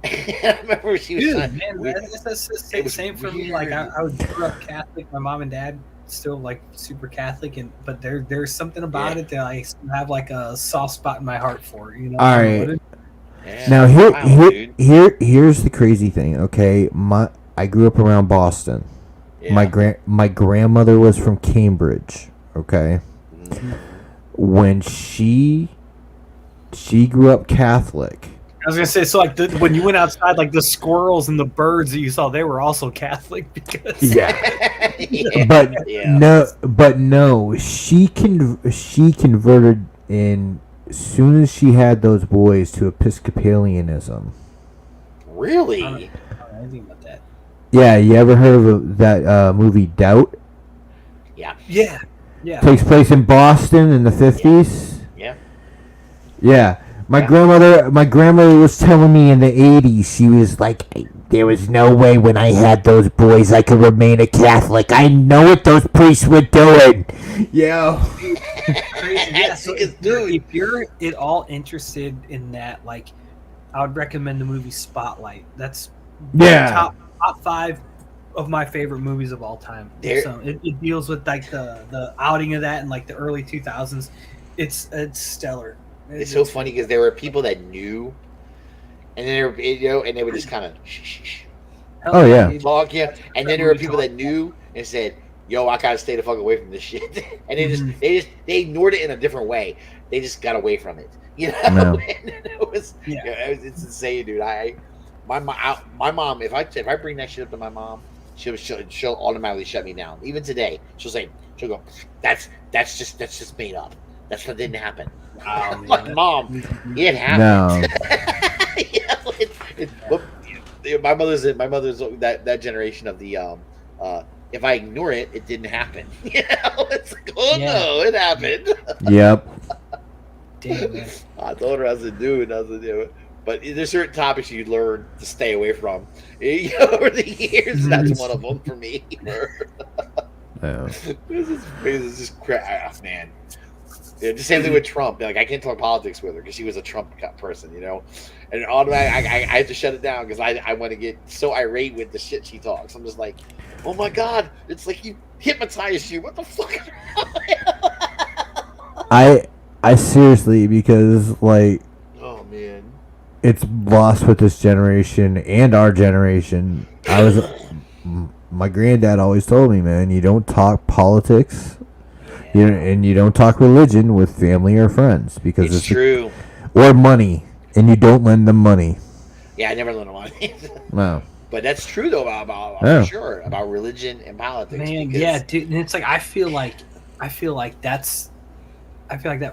I remember she was that's the same for me. Like I grew up Catholic. My mom and dad still like super Catholic, but there's something about it that I have like a soft spot in my heart for. You know. All right. Yeah, now here's the crazy thing. Okay, I grew up around Boston. Yeah. My grandmother was from Cambridge. Okay. Mm-hmm. When she grew up Catholic. I was gonna say, so like when you went outside, like the squirrels and the birds that you saw, they were also Catholic because no, she converted in as soon as she had those boys to Episcopalianism. Really? I don't know anything about that. Yeah, you ever heard of that movie Doubt? Yeah. Takes place in Boston in the 50s. Yeah. My grandmother was telling me in the 80s, she was like, there was no way when I had those boys I could remain a Catholic. I know what those priests were doing. Yeah. So if you're at all interested in that, like, I would recommend the movie Spotlight. That's top 5 of my favorite movies of all time. So it deals with like the outing of that in like the early 2000s. It's stellar. It's so funny because there were people that knew, and then and they would just kind of Oh yeah, talk, and then there were people that knew and said, "Yo, I gotta stay the fuck away from this shit," and they ignored it in a different way. They just got away from it, you know. No. It's insane, dude. My mom, if I bring that shit up to my mom, she'll automatically shut me down. Even today, she'll go, that's just made up. That didn't happen. Like, Mom, it happened. No. My mother's that generation of the if I ignore it, it didn't happen. It's like, no, it happened. Yep. Damn, man. I told her I was a dude. But there's certain topics you learn to stay away from over the years. That's one of them for me. Yeah. This is crap, man. Yeah, the same thing with Trump. Like, I can't talk politics with her because she was a Trump person, And automatically, I had to shut it down because I want to get so irate with the shit she talks. I'm just like, oh my god, it's like you hypnotized you. What the fuck? I seriously, because like, oh man, it's lost with this generation and our generation. My granddad always told me, man, you don't talk politics. And you don't talk religion with family or friends because it's true. Or money, and you don't lend them money. Yeah, I never lend them money. No. But that's true though about for sure about religion and politics. Man, yeah, dude, and it's like I feel like that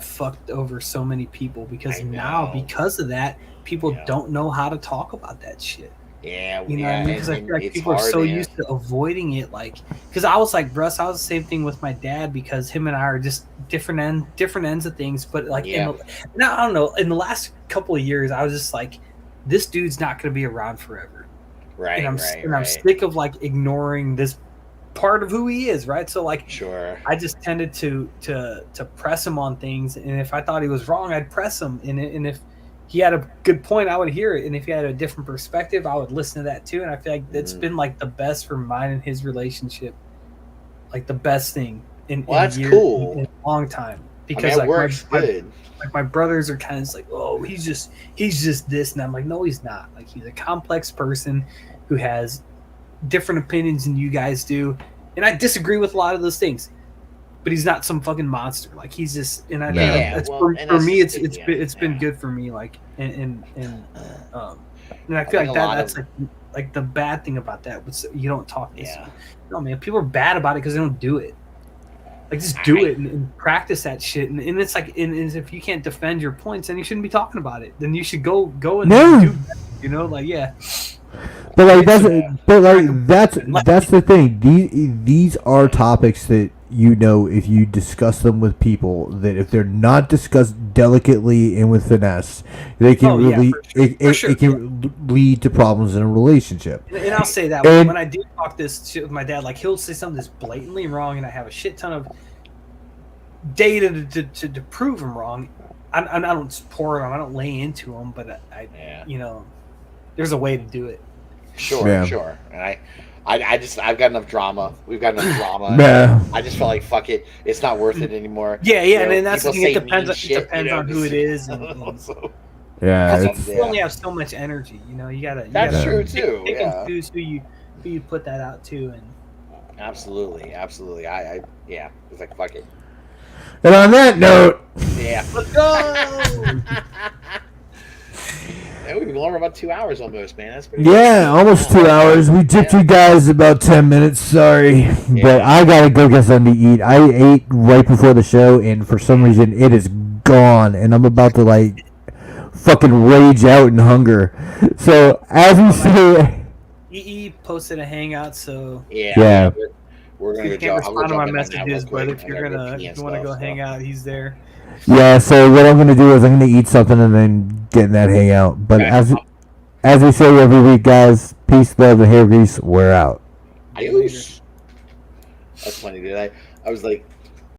fucked over so many people because now because of that, people don't know how to talk about that shit. Yeah, what I mean? Because I feel like people are so used to avoiding it. Like, because I was like Russ, I was the same thing with my dad because him and I are just different ends of things. But like, I don't know. In the last couple of years, I was just like, this dude's not going to be around forever, right? And I'm sick of like ignoring this part of who he is, right? So like, sure, I just tended to press him on things, and if I thought he was wrong, I'd press him, and if he had a good point, I would hear it. And if he had a different perspective, I would listen to that too. And I feel like it's been like the best for mine and his relationship. Like the best thing in that's years, cool. in a long time. Because it works good. My brothers are kind of like, oh, he's just this. And I'm like, no, he's not. Like, he's a complex person who has different opinions than you guys do. And I disagree with a lot of those things. But he's not some fucking monster. Like, he's just, and I for me, it's been good for me. Like, and I feel like that's like the bad thing about that was you don't talk. No, man, people are bad about it because they don't do it. Like, just do it and practice that shit. And it's like, and if you can't defend your points, then you shouldn't be talking about it. Then you should go and do that. Like, yeah. But like that's the thing. These are topics that if you discuss them with people, that if they're not discussed delicately and with finesse, they can it can lead to problems in a relationship. And I'll say that when I do talk this shit with my dad, like he'll say something that's blatantly wrong, and I have a shit ton of data to prove him wrong. I don't support them. I don't lay into them, but you know, there's a way to do it. Sure. And I've got enough drama. We've got enough drama. Yeah. I just felt like fuck it. It's not worth it anymore. Yeah, You know, and then that's the people thing. say It depends. mean It shit, depends you know, on who it is. And Yeah, you only have so much energy. You know, you gotta. That's true too. Pick Yeah. and choose who you put that out to, and Absolutely. I it's like fuck it. And on that note, Yeah. let's go. Yeah, we've been going for about 2 hours almost, man. That's pretty yeah, almost 2 hours. We tipped you guys about 10 minutes. Sorry, but I gotta go get something to eat. I ate right before the show, and for some reason, it is gone, and I'm about to like fucking rage out in hunger. So as we say, EE posted a hangout, so yeah. We're gonna you go. can't I'll respond go to jump my in on that real messages, but quick. if I you gotta go pee and want to go stuff, hang so. out, he's there. Yeah, so what I'm gonna do is I'm gonna eat something and then get in that hangout. But Okay. as we say every week, guys, peace, love, and hair grease. We're out. Adios. That's funny, dude. I was like,